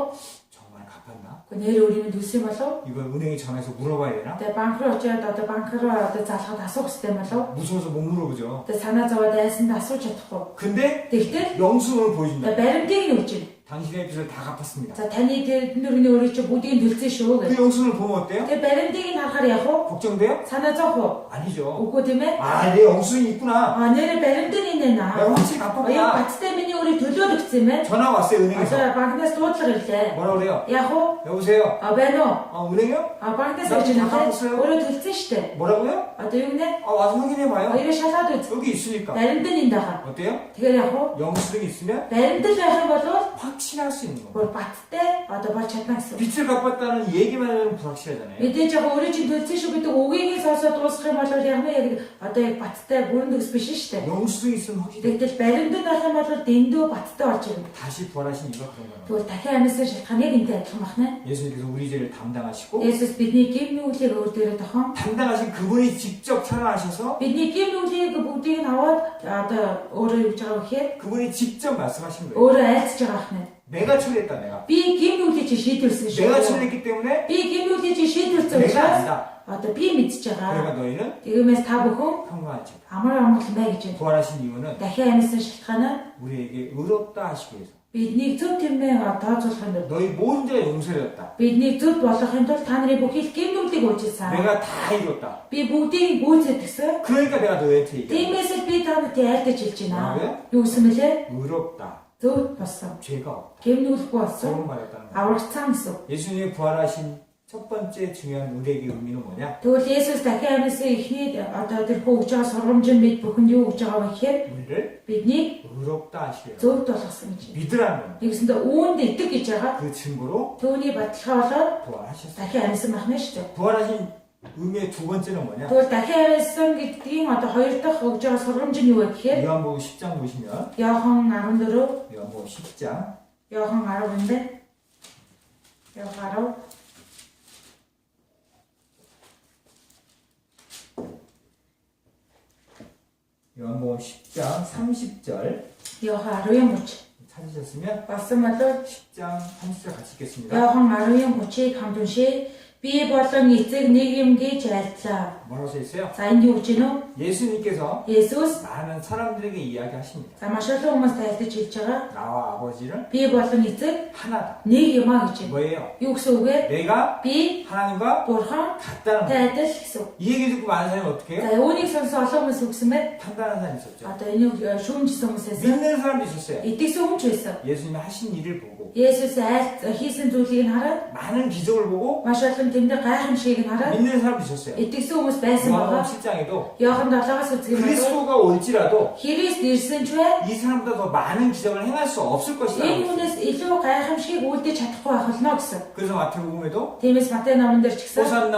정말 갚았나? Нэр өрийг нь төлсөн болов? 이걸 은행에 전화해서 물어봐야 되나? Тэгээ банк руу очиод одоо банк руу одоо залхад асуух хэрэгтэй болов? 무서워서 못 물어보죠. Тэгээ санаа зовоод айсанд асууж чадахгүй. 근데 Тэгтэл 영수증을 보여준다. баримтыг нь өгч. 당신의 빚을 다 갚았습니다. За таны тэр нөрний өрийг чи бүгдийг төлсөн шүү 그 гэж. 영수증을 보면 어때요? Тэгээ баримтыг нь харахаар яах вэ? 걱정돼요? Санаа зовх уу? 아니죠. Үгүй тийм ээ? 아, 내 영수증이 있구나. Нэрээ баримт нь энэ наа. 내가 확실히 Ояа 갚았구나. бацтай миний өрийг төлөөд өгсөн юм байна. 전화 왔어요, 은행에서. Одоо банкнаас дуудлага ирлээ. 뭐라 그래요? Яах вэ? 여보세요? Байна уу? 은행이요? Банкнаас 나 ирж 지금 다 байна. 갚았어요. Өөрөө төлсөн шүү дээ. 뭐라고요? Одоо юу нэ? 와서 확인해봐요. Хоёроо шалгаад үз. 여기 있으니까. Баримт нь энэ дагаа. 어때요? Тэгэхээр яах вэ? 영수증이 있으면 Баримт л байх юм бол 확신할 수 있는 거예요. бүр баттай одоо болж чадна гэсэн. 빚을 갚았다는 얘기만 해도 불확실하잖아요. Мэдээж яг өөрөө чинь төлсөн шүү гэдэг үгийг сонсоод дуусгах юм бол яг нь яг одоо яг баттай бүрэн төс биш шүү дээ. 영수증이 있으면 확실해. Тэгтэл баримт байх юм бол дэндүү баттай болж ирнэ. 다시 부활하신 이유가 그런 거예요. Тэгвэл дахин амьсан шалтгаан яг энтэй адилхан байна. 예수님께서 우리 죄를 담당하시고 Есүс бидний гэм нүглийг өөр дээрээ тохон 담당하신 그분이 직접 살아나셔서 бидний гэм нүглийг бүгдийг нь аваад одоо өөрөө юуж байгаа гэхээр 그분이 직접 말씀하신 거예요. өөрөө айлцж байгаа хэрэг. 내가 처리했다 내가. Би гэм нүглийг чи шийдвэрсэн шүү. 내가 처리했기 때문에 Би гэм нүглийг чи шийдвэрсэн 내가 учраас 안다. одоо би мэдчихэж байгаа. 그러니까 너희는 Тэгмээс та бүхэн 평강하지. амар амгалан бай гэж байна. 부활하신 이유는 Дахин амьсан шалтгаан нь 우리에게 의롭다 하시기 위해서. биднийг зөв тэмээ тооцоолохын тулд 너희 모든 죄가 용서되었다. биднийг зөв болгохын тулд та нарын бүхий гэм нүглийг уучлсан. 내가 다 이뤘다. Би бүгдийг гүйцэтгсэн. 그러니까 내가 너희한테 얘기해. Тиймээс л би танад айлдаж хэлж байна. 뭐라고요? Юу гэсэн мэлээ? 의롭다. Зөв болсон. 죄가 없다. Гэм нүглгүй болсон. 그런 말이었다는 거예요. Аврагцсан гэсэн. 예수님이 부활하신 첫 번째 중요한 우리에게 의미는 뭐냐? Тэгвэл Есүс дахин амьсан эхний одоо тэр өгж байгаа сургамж нь бид бүхэнд юу өгж байгаа вэ гэхээр 우리를 биднийг 의롭다 하시게요. зөв болгосон гэж. 믿으라는 거예요. Тэгсэндээ үүнд итэг гэж байгаа. 그 증거로 Түүний баталгаа болоод 부활하셨어요. дахин амьсан байна шүү дээ. 부활하신 의미의 두 번째는 뭐냐? Тэгвэл дахин амьсан гэдгийн одоо хоёр дахь өгж байгаа сургамж нь юу вэ гэхээр 요한복음 10장 보시면 Иохан 14, 요한복음 10장 Иохан 10-нд Иохан 10 10장 요한복음 10장 30절 Иохан 10:30. 찾으셨으면 Болсон болов 10장 30절 같이 읽겠습니다. Иохан 10:30-ыг хамт уншъя. Би болон эцэг нэг юм гэж айлтлаа. 뭐라고 써 있어요? За энд юу гэж байна вэ? 예수님께서 Есүс 많은 사람들에게 이야기하십니다. за маш олон хүмүүст айлтж хэлж байгаа. 나와 아버지는 Би болон эцэг 하나다. нэг юм а гэж байна. 뭐예요? Юу гэсэн үг вэ? 내가 Би 하나님과 Бурхан 같다는 тай 거예요. адил гэсэн үг. 이 얘기 듣고 많은 사람이 어떻게 해요? За үүнийг сонсон олон хүмүүс үгсэн байна. 판단하는 사람이 있었죠. Одоо энийг шүүмжсэн хүмүүс байсан. 믿는 사람도 있었어요. Итгэсэн хүмүүс байсан. 예수님이 하신 일을 보고 Есүс хийсэн зүйлийг нь хараад 많은 기적을 보고 маш олон тэмдэг гайхамшигыг нь хараад 믿는 사람도 있었어요. итгэсэн хүмүүс байсан 요한복음 байгаа. 7장에도 Иохан 7-аас үзэх юм бол 그리스도가 올지라도 Христ ирсэн ч бай 이 사람보다 더 많은 기적을 행할 수 없을 것이다. энэ хүнээс илүү гайхамшигыг үлдээж чадахгүй байх болно гэсэн. 그래서 마태복음에도 Тиймээс Матай номон дээр ч гэсэн 호산나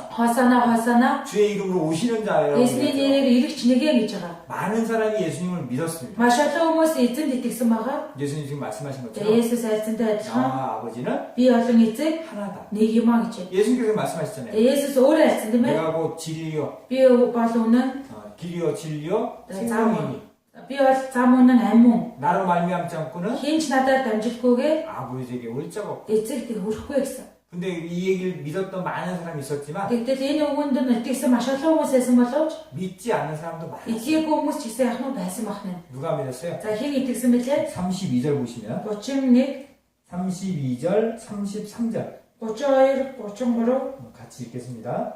호산나 хосана 주의 이름으로 오시는 자예요. Есүсний нэрээр ирэх нэгэн гэж байгаа. 많은 사람이 예수님을 믿었습니다. Маш олон хүмүүс эзэнд итгэсэн байгаа. 예수님 지금 말씀하신 За 것처럼 Есүс айлцантай адилхан 나와 아버지는 би болон эцэг 하나다. нэг юм а гэж байна. 예수님께서 말씀하셨잖아요. Есүс өөрөө айлцсан тийм ээ. 내가 곧 진리요, Би бол үнэн, 길이요, 진리요, 네, 생명이니 би бол зам үнэн амин. 나로 말미암지 않고는 Хинч надад дамжуулгүйгээр 아버지에게 올 자가 없고. эцэгт хүрэхгүй гэсэн. 근데 이 얘기를 믿었던 많은 사람이 있었지만 Тэгтэл энэ үгэнд нь итгэсэн маш олон хүмүүс байсан боловч 믿지 않는 사람도 많았어요. итгээгүй хүмүүс ч гэсэн яг нь байсан бахна. 누가 믿었어요? За хин итгэсэн бэлээ 32절 보시면 31, 32절, 33절 32, 33 같이 읽겠습니다.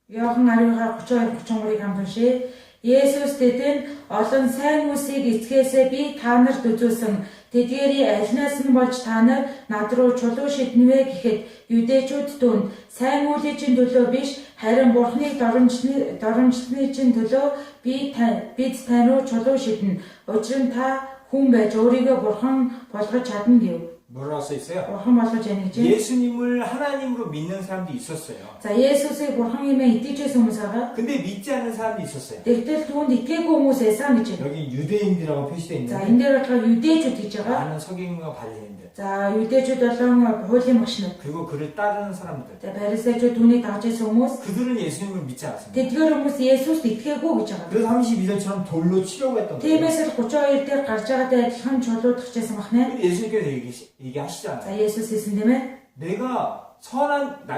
Иохан 12, 32, 33-ыг хамт уншъя. Есүс тэдэнд олон сайн үсийг эцгээсээ би та нарт үзүүлсэн. Тэдгээрийн альнаас нь болж та нар над руу чулуу шиднэвэ гэхэд юдэчүүд түн сайн үлийн төлөө биш харин Бурхныг дормжлны төлөө бид тань руу чулуу шиднэ. Учир нь та хүн байж өөрийгөө Бурхан болгож чадна гэв. 뭐라고 써 있어요? Бурхан болгож яана гэж. 예수님을 하나님으로 믿는 사람도 있었어요. За Есүсийг Бурхан хэмээн итгэжсэн хүмүүс байгаа. 근데 믿지 않는 사람도 있었어요. Тэгтэл түүнд итгээгүй хүмүүс байсан гэж байна. 여기 유대인들이라고 표시되어 За 있는데 энэ дээр болохоор юдэчүүд гэж байгаа. 많은 서기관과 바리새인들 За 유대чүүд болон хуулийн багш нар. 그리고 그를 따르는 사람들 За 바리새чүүд түүнийг дагж байсан хүмүүс. 그들은 예수님을 믿지 않았습니다. Тэдгээр хүмүүс Есүст итгээгүй гэж байгаа. 그래서 32절처럼 돌로 치려고 했던 거예요. Тиймээс л 32 дээр гарч байгаатай адилхан чулуудчихсан бахна. 근데 예수님께서 За 얘기하시잖아요. Есүс хэлсэн тийм ээ. 내가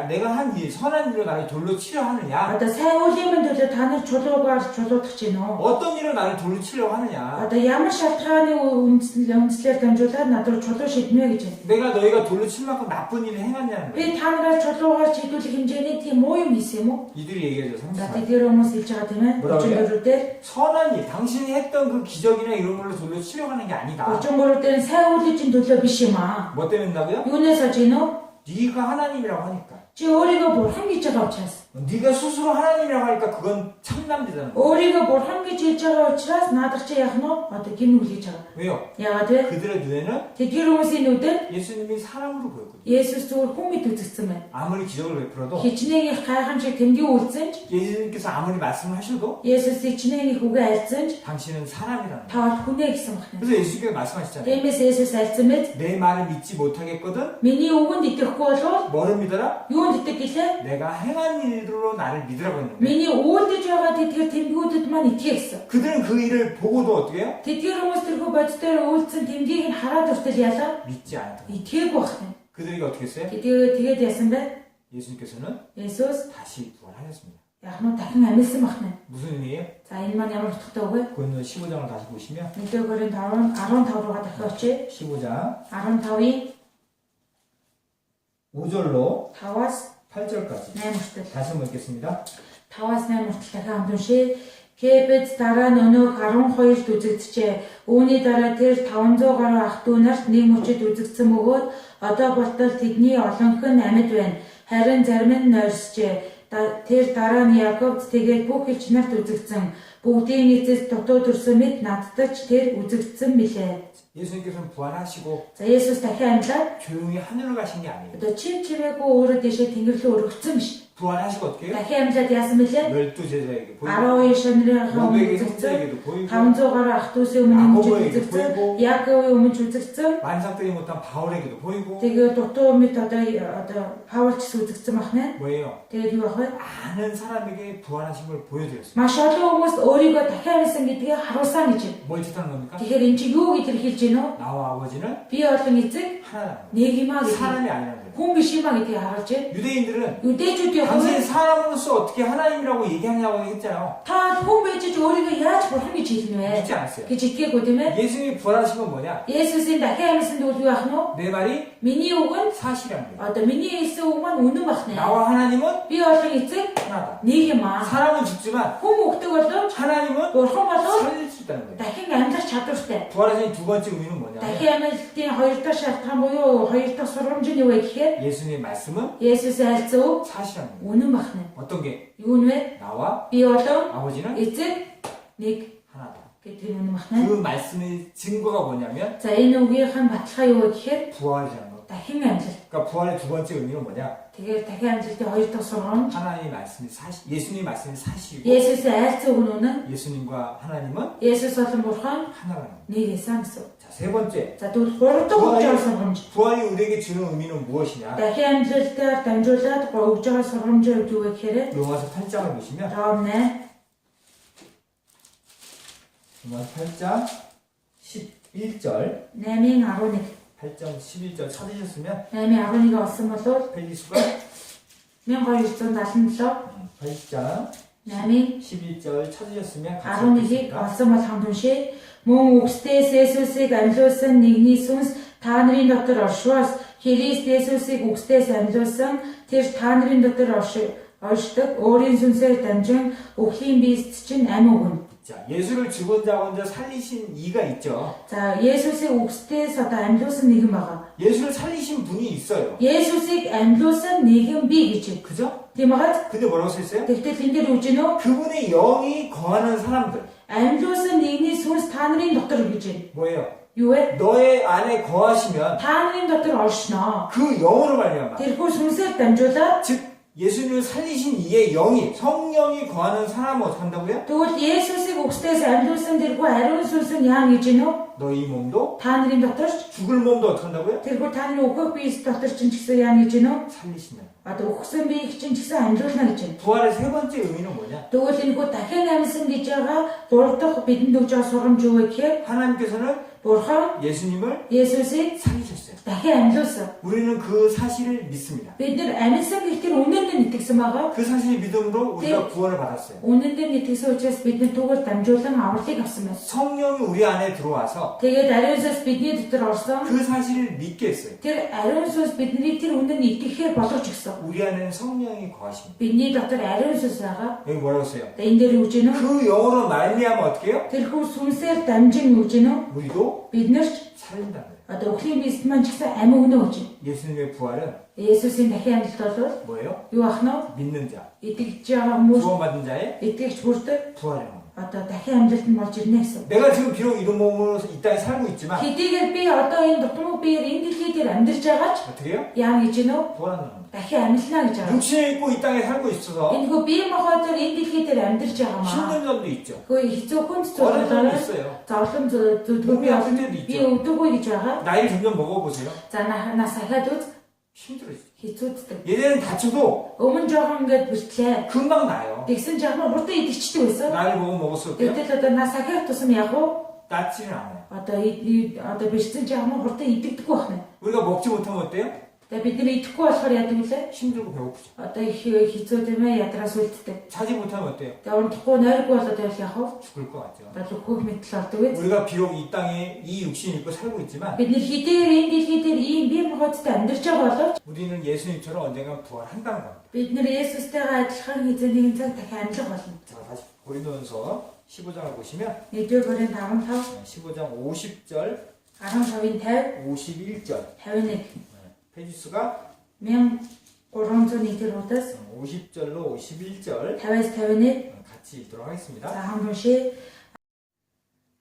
내가 한 일, 선한 일로 나를 돌로 치려 하느냐? Одоо сайн үлийн төлөө та нар чулуугаар чулуудах гэж байна уу? 어떤 일로 나를 돌로 치려고 하느냐? Одоо ямар шалтгааны үндслээр дамжуулаад над руу чулуу шиднэ гэж байна. 내가 너희가 돌로 칠 만큼 나쁜 일을 행했냐는 거예요. Би та нараа чулуугаар чидүүлэх хэмжээний тийм муу юм хийсэн юм уу? 이들이 얘기하죠. За 34. тэдгээр хүмүүс хэлж байгаа тийм ээ. 뭐라고요? 34 дээр 선한 일, 당신이 했던 그 기적이나 이런 걸로 돌로 치려고 하는 게 아니다. 33 дээр сайн үлийн төлөө биш юм аа. 뭐 때문에 한다고요? Юунаас олж ийн үү? 네가 하나님이라고 하니까. Чи өөрийгөө бурхан гэж байгаа учраас. 네가 스스로 하나님이라고 하니까 그건 참남되잖아. Өөрийгөө бурхан гэж хэлж байгаа учраас наадах чи яах нь одоо гин үл гэж байгаа. 왜요? Яагаад вэ? 그들의 눈에는 Тэдгээр хүмүүсийн нүдэнд 예수님이 사람으로 보였거든요. Есүс зүгээр хүн мэт үзэгдсэн байна. 아무리 기적을 베풀어도 Хичнээн их гайхамшиг тэмдэг үйлцэн ч 예수님께서 아무리 말씀을 하셔도 Есүс хичнээн их үгээ альцсан ч 당신은 사람이라는 거예요. та бол хүнээ гэсэн байна. 그래서 예수님께서 말씀하셨잖아요. Тиймээс Есүс альцсан мэт 내 말을 믿지 못하겠거든 миний үгэнд итгэхгүй болвол 뭐를 믿어라? юунд итгэх гэлээ? 내가 행한 일로 나를 믿으라고 했는데 Миний үйлдэж байгаа тэдгээр тэмдгүүдэд маань итгэе гэсэн. 그들은 그 일을 보고도 어떻게 해요? Тэдгээр хүмүүс тэрхүү бодитоор үйлдсэн тэмдгийг нь хараад хүртэл яалаа 믿지 않았다. итгээгүй байна. 그들에게 어떻게 했어요? Тэгээд яасан бэ? 예수님께서는 Есүс 다시 부활하셨습니다. яг нь дахин амьдсан байна. 무슨 의미예요? За энэ маань ямар утгатай үг вэ? 고린도 15장을 다시 보시면 1-р Коринт 15 руугаа дахин очие. 15장 15-ийн 5절로 5-аас 8절까지 8 хүртэл. 다시 한번 읽겠습니다. 5-аас 8 хүртэл дахин хамт уншия. Гэбэд дараа нь өнөөх 12-т үзэгджээ. Үүний дараа тэр 500 гаруй ах дүү нарт нэг мөчөд үзэгдсэн бөгөөд одоо болтол тэдний олонх нь амьд байна. Харин зарим нь нойрсжээ. Тэр дараа нь Яаковд тэгээд бүх элч нарт үзэгдсэн. Бүгдийн эцэс дутуу төрсөн мэт надад ч тэр үзэгдсэн билээ. 예수님께서는 부활하시고 За Есүс дахин амьлаад 조용히 하늘로 가신 게 아니에요. одоо чимээгүй өөрөө дэшээ тэнгэр рүү өргөцсөн биш. 부활하시고 어떻게 해요? дахин амьлаад яасан бэлээ? 12제자에게 보이고 12 шанарын 로백의 өмнө үзэгцэн, 형제에게도 보이고 500 гаруй ах дүүсийн өмнө 야고보에게 үзэгцэн, 보이고 Яаковын өмнө үзэгцэн, 만삭되지 못한 바울에게도 보이고 тэгээ дутуу мэд одоо Паулч үзэгцэн бахна. 뭐예요? Тэгээд юу бах вэ? 아는 사람에게 부활하신 걸 보여드렸어요. Маш олон хүмүүс өөрийгөө дахин амьсан гэдгийг харуулсан гэж байна. 뭘 뜻하는 겁니까? Тэгэхээр эн чинь юу гэж илэрхийлж байна вэ? 나와 아버지는 Би олон эцэг 하나라는 거예요. нэг юм аа гэдэг. 사람이 아니라는 거예요. Хүн биш юм аа гэдгийг харуулж байна. 유대인들은 Юдэчүүдийн 당신이 хувьд 사람으로서 어떻게 하나님이라고 얘기하냐고 했잖아요. та хүн байж өөрийгөө яаж бурхан гэж хэлнэ вэ? 믿지 않았어요. гэж итгээгүү тийм ээ. 예수님이 부활하신 건 뭐냐? Есүсийн дахин амьсан зүйл юу ах нь вэ? 내 말이 Миний үг нь 사실이라는 거예요. одоо миний хэлсэн үг маань үнэн бахна. 나와 하나님은 Би олон эцэг 하나다. нэг юм аа. 사람은 죽지만 Хүн өгдөг боловч 하나님은 бурхан болов 살릴 수 있다는 거예요. дахин амьдрах чадвартай. 부활하신 두 번째 의미는 뭐냐면 дахин амьдралтын хоёр дахь шалтгаан буюу хоёр дахь сургамж нь юу вэ гэхээр 예수님의 말씀은 Есүс айлцсан үг 사실이라는 거예요. үнэн бахна. 어떤 게? Юу нэ? 나와 Би болов 아버지는 эцэг нэг 하나다. гэдэг нь үнэн бахна. 그 말씀의 증거가 뭐냐면 За энэ үгийнхэн баталгаа юу вэ гэхээр 부활이라는 거. дахин амьдрал. 그러니까 부활의 두 번째 의미는 뭐냐? Тэгэхээр дахин амьдралтын хоёр дахь сургамж 하나님의 말씀이 사실, 예수님의 말씀이 사실이고 Есүс айлцсан үг нь үнэн. 예수님과 하나님은 Есүс болон бурхан 하나라는 거예요. нэг эсэн гэсэн. 자, 세 번째. За тэгвэл гурав дахь өгж байгаа сургамж. 부활이 우리에게 주는 의미는 무엇이냐? Дахин амьдралтаар дамжуулаад өгж байгаа сургамж юу вэ гэхээр 로마서 8장을 보시면 Ром 8 로마서 8장 11절 8-ийн 11 8장 11절 찾으셨으면 8-ийн 11-ийг олсон бол 페이지 수가 1277 8장 8-ийн 11절 찾으셨으면 11-ийг олсон бол хамт уншия. Мөн үгсдээс Есүсийг амьлуулсан нэгний сүнс та нарын дотор оршвоос Христ Есүсийг үгсдээс амьлуулсан тэр та нарын дотор оршдог өөрийн сүнсээр дамжин өхлийн биест чинь амь өгнө. 자, 예수를 죽은 자 혼자 살리신 이가 있죠. За Есүсийг үгсдээс одоо амьлуулсан нэгэн байгаа. 예수를 살리신 분이 있어요. Есүсийг амьлуулсан нэгэн би гэж байна. 그죠? Тийм байгааз 근데 뭐라고 써있어요? тэгтэл энэ дээр үж гэнэ үү? 그분의 영이 거하는 사람들. Амьлуулсан нэгний сүнс та нарын дотор гэж байна. 뭐예요? Юу вэ? 너의 안에 거하시면 Та нарын дотор оршно. 그 영으로 말미암아. Тэрхүү сүнсээр дамжуулаад 즉 예수님을 살리신 이의 영이 성령이 거하는 사람은 어떻게 한다고요? тэгвэл Есүсийг үгсдээс амьлуулсан тэрхүү ариун сүнс нь яа гэж байна вэ? 너희 몸도 Та нарын дотор 죽을 몸도 어떻게 한다고요? тэрхүү та нарын өөхөх биес дотор ч гэсэн яа гэж байна вэ? 살리신다. Одоо үхсэн биеийг чинь ч гэсэн амьлуулна гэж байна. 부활의 세 번째 의미는 뭐냐? Тэгвэл энэ хүү дахин амьсан гэж байгаа гурав дахь бидэнд өгж байгаа сургамж юу вэ гэхээр 하나님께서는 Бурхан 예수님을 Есүсийг 살리셨어요. дахин амьлуулсан. 우리는 그 사실을 믿습니다. Бид нар амьсан гэхээр үнэнд нь итгэсэн байгаа. 그 사실을 믿음으로 우리가 구원을 받았어요. Үнэнд нь итгэсэн учраас бид нар түүгээр дамжуулан авралыг авсан байна. 성령이 우리 안에 들어와서 Тэгээд ариун сүнс бидний дотор орсон. 그 사실을 믿게 했어요. Тэр ариун сүнс бидний тэр үнэнд итгэхээр болгож өгсөн. 우리 안에는 성령이 거하십니다. Бидний дотор ариун сүнс байгаа. 여기 뭐라고 써요? Энэ дээр үж гэнэ үү? 그 영으로 말미암아 어떻게 해요? Тэрхүү сүнсээр дамжин үж гэнэ үү? 우리도 Бид нар ч 살린다는 거예요. одоо өхлийн биест маань ч гэсэн амь өгнө гэж байна. 예수님의 부활은 Есүсийн дахин амьлалт бол 뭐예요? юу ах нь вэ? 믿는 자, Итгэж байгаа хүмүүс 구원받은 자의 итгэж хүрдэг 부활이라는 거예요. одоо дахин амьлалт нь болж ирнэ гэсэн. 내가 지금 비록 이런 몸으로 이 땅에 살고 있지만 Хэдийгээр би одоо энэ дутмаг биеэр энэ дэлхий дээр амьдарч байгаа ч 어떻게 해요? яа гэж гэнэ үү? 부활한다는 거예요. Дахин амьлна гэж байгаа. 육신을 입고 이 땅에 살고 있어서 Энэ хөө бие махбодоор энэ дэлхий дээр амьдарч байгаа маа. 힘든 점도 있죠. Хөөе хэцүү хүнд 어려운 점도 зүйлүүд 있어요. зовлон зүйлүүд 몸이 아플 때도 би 있죠. өвдөггүй гэж байгаа. 나이를 점점 먹어보세요. За нас ахаад үз 힘들어요. хэцүүддэг. 예전에는 다쳐도 Өмнө жоохон ингээд бэртлээ. 금방 나요. Тэгсэн жахмаа хурдан идэгчдэг байсан. 나이를 먹으면 먹을수록 Гэтэл одоо нас ахаад тусам яг уу 낫지는 않아요. одоо бэрсэн жахмаа хурдан идэгдэггүй байна. 우리가 먹지 못하면 어때요? Тэгээ бид нэр идэхгүй болохоор яадаг вүлээ? 힘들고 배고프죠. Одоо их хэцүү тийм ээ ядраас үлддэг. 자지 못하면 어때요? Тэгээ унтахгүй нойргүй болоод байвал яг уу 죽을 것 같죠. одоо лүхөх мэтэл болдог үү? 우리가 비록 이 땅에 이 육신 입고 살고 있지만 Бид нэр хэдийгээр энэ дэлхий дээр ийм бие махбодтой амьдарч байгаа боловч 우리는 예수님처럼 언젠가 부활한다는 겁니다. бид нэр Есүстэйгээ адилхан хэзээ нэгэн цаг дахин амьлах болно. 자, 다시 고린도전서 15장을 보시면 1-р Коринт 15, 15장 50절, 15-ийн 50, 51절 51, 페이지 수가 1301-ээс 50절로 51절 50-51 같이 읽도록 за 하겠습니다. хамт уншия.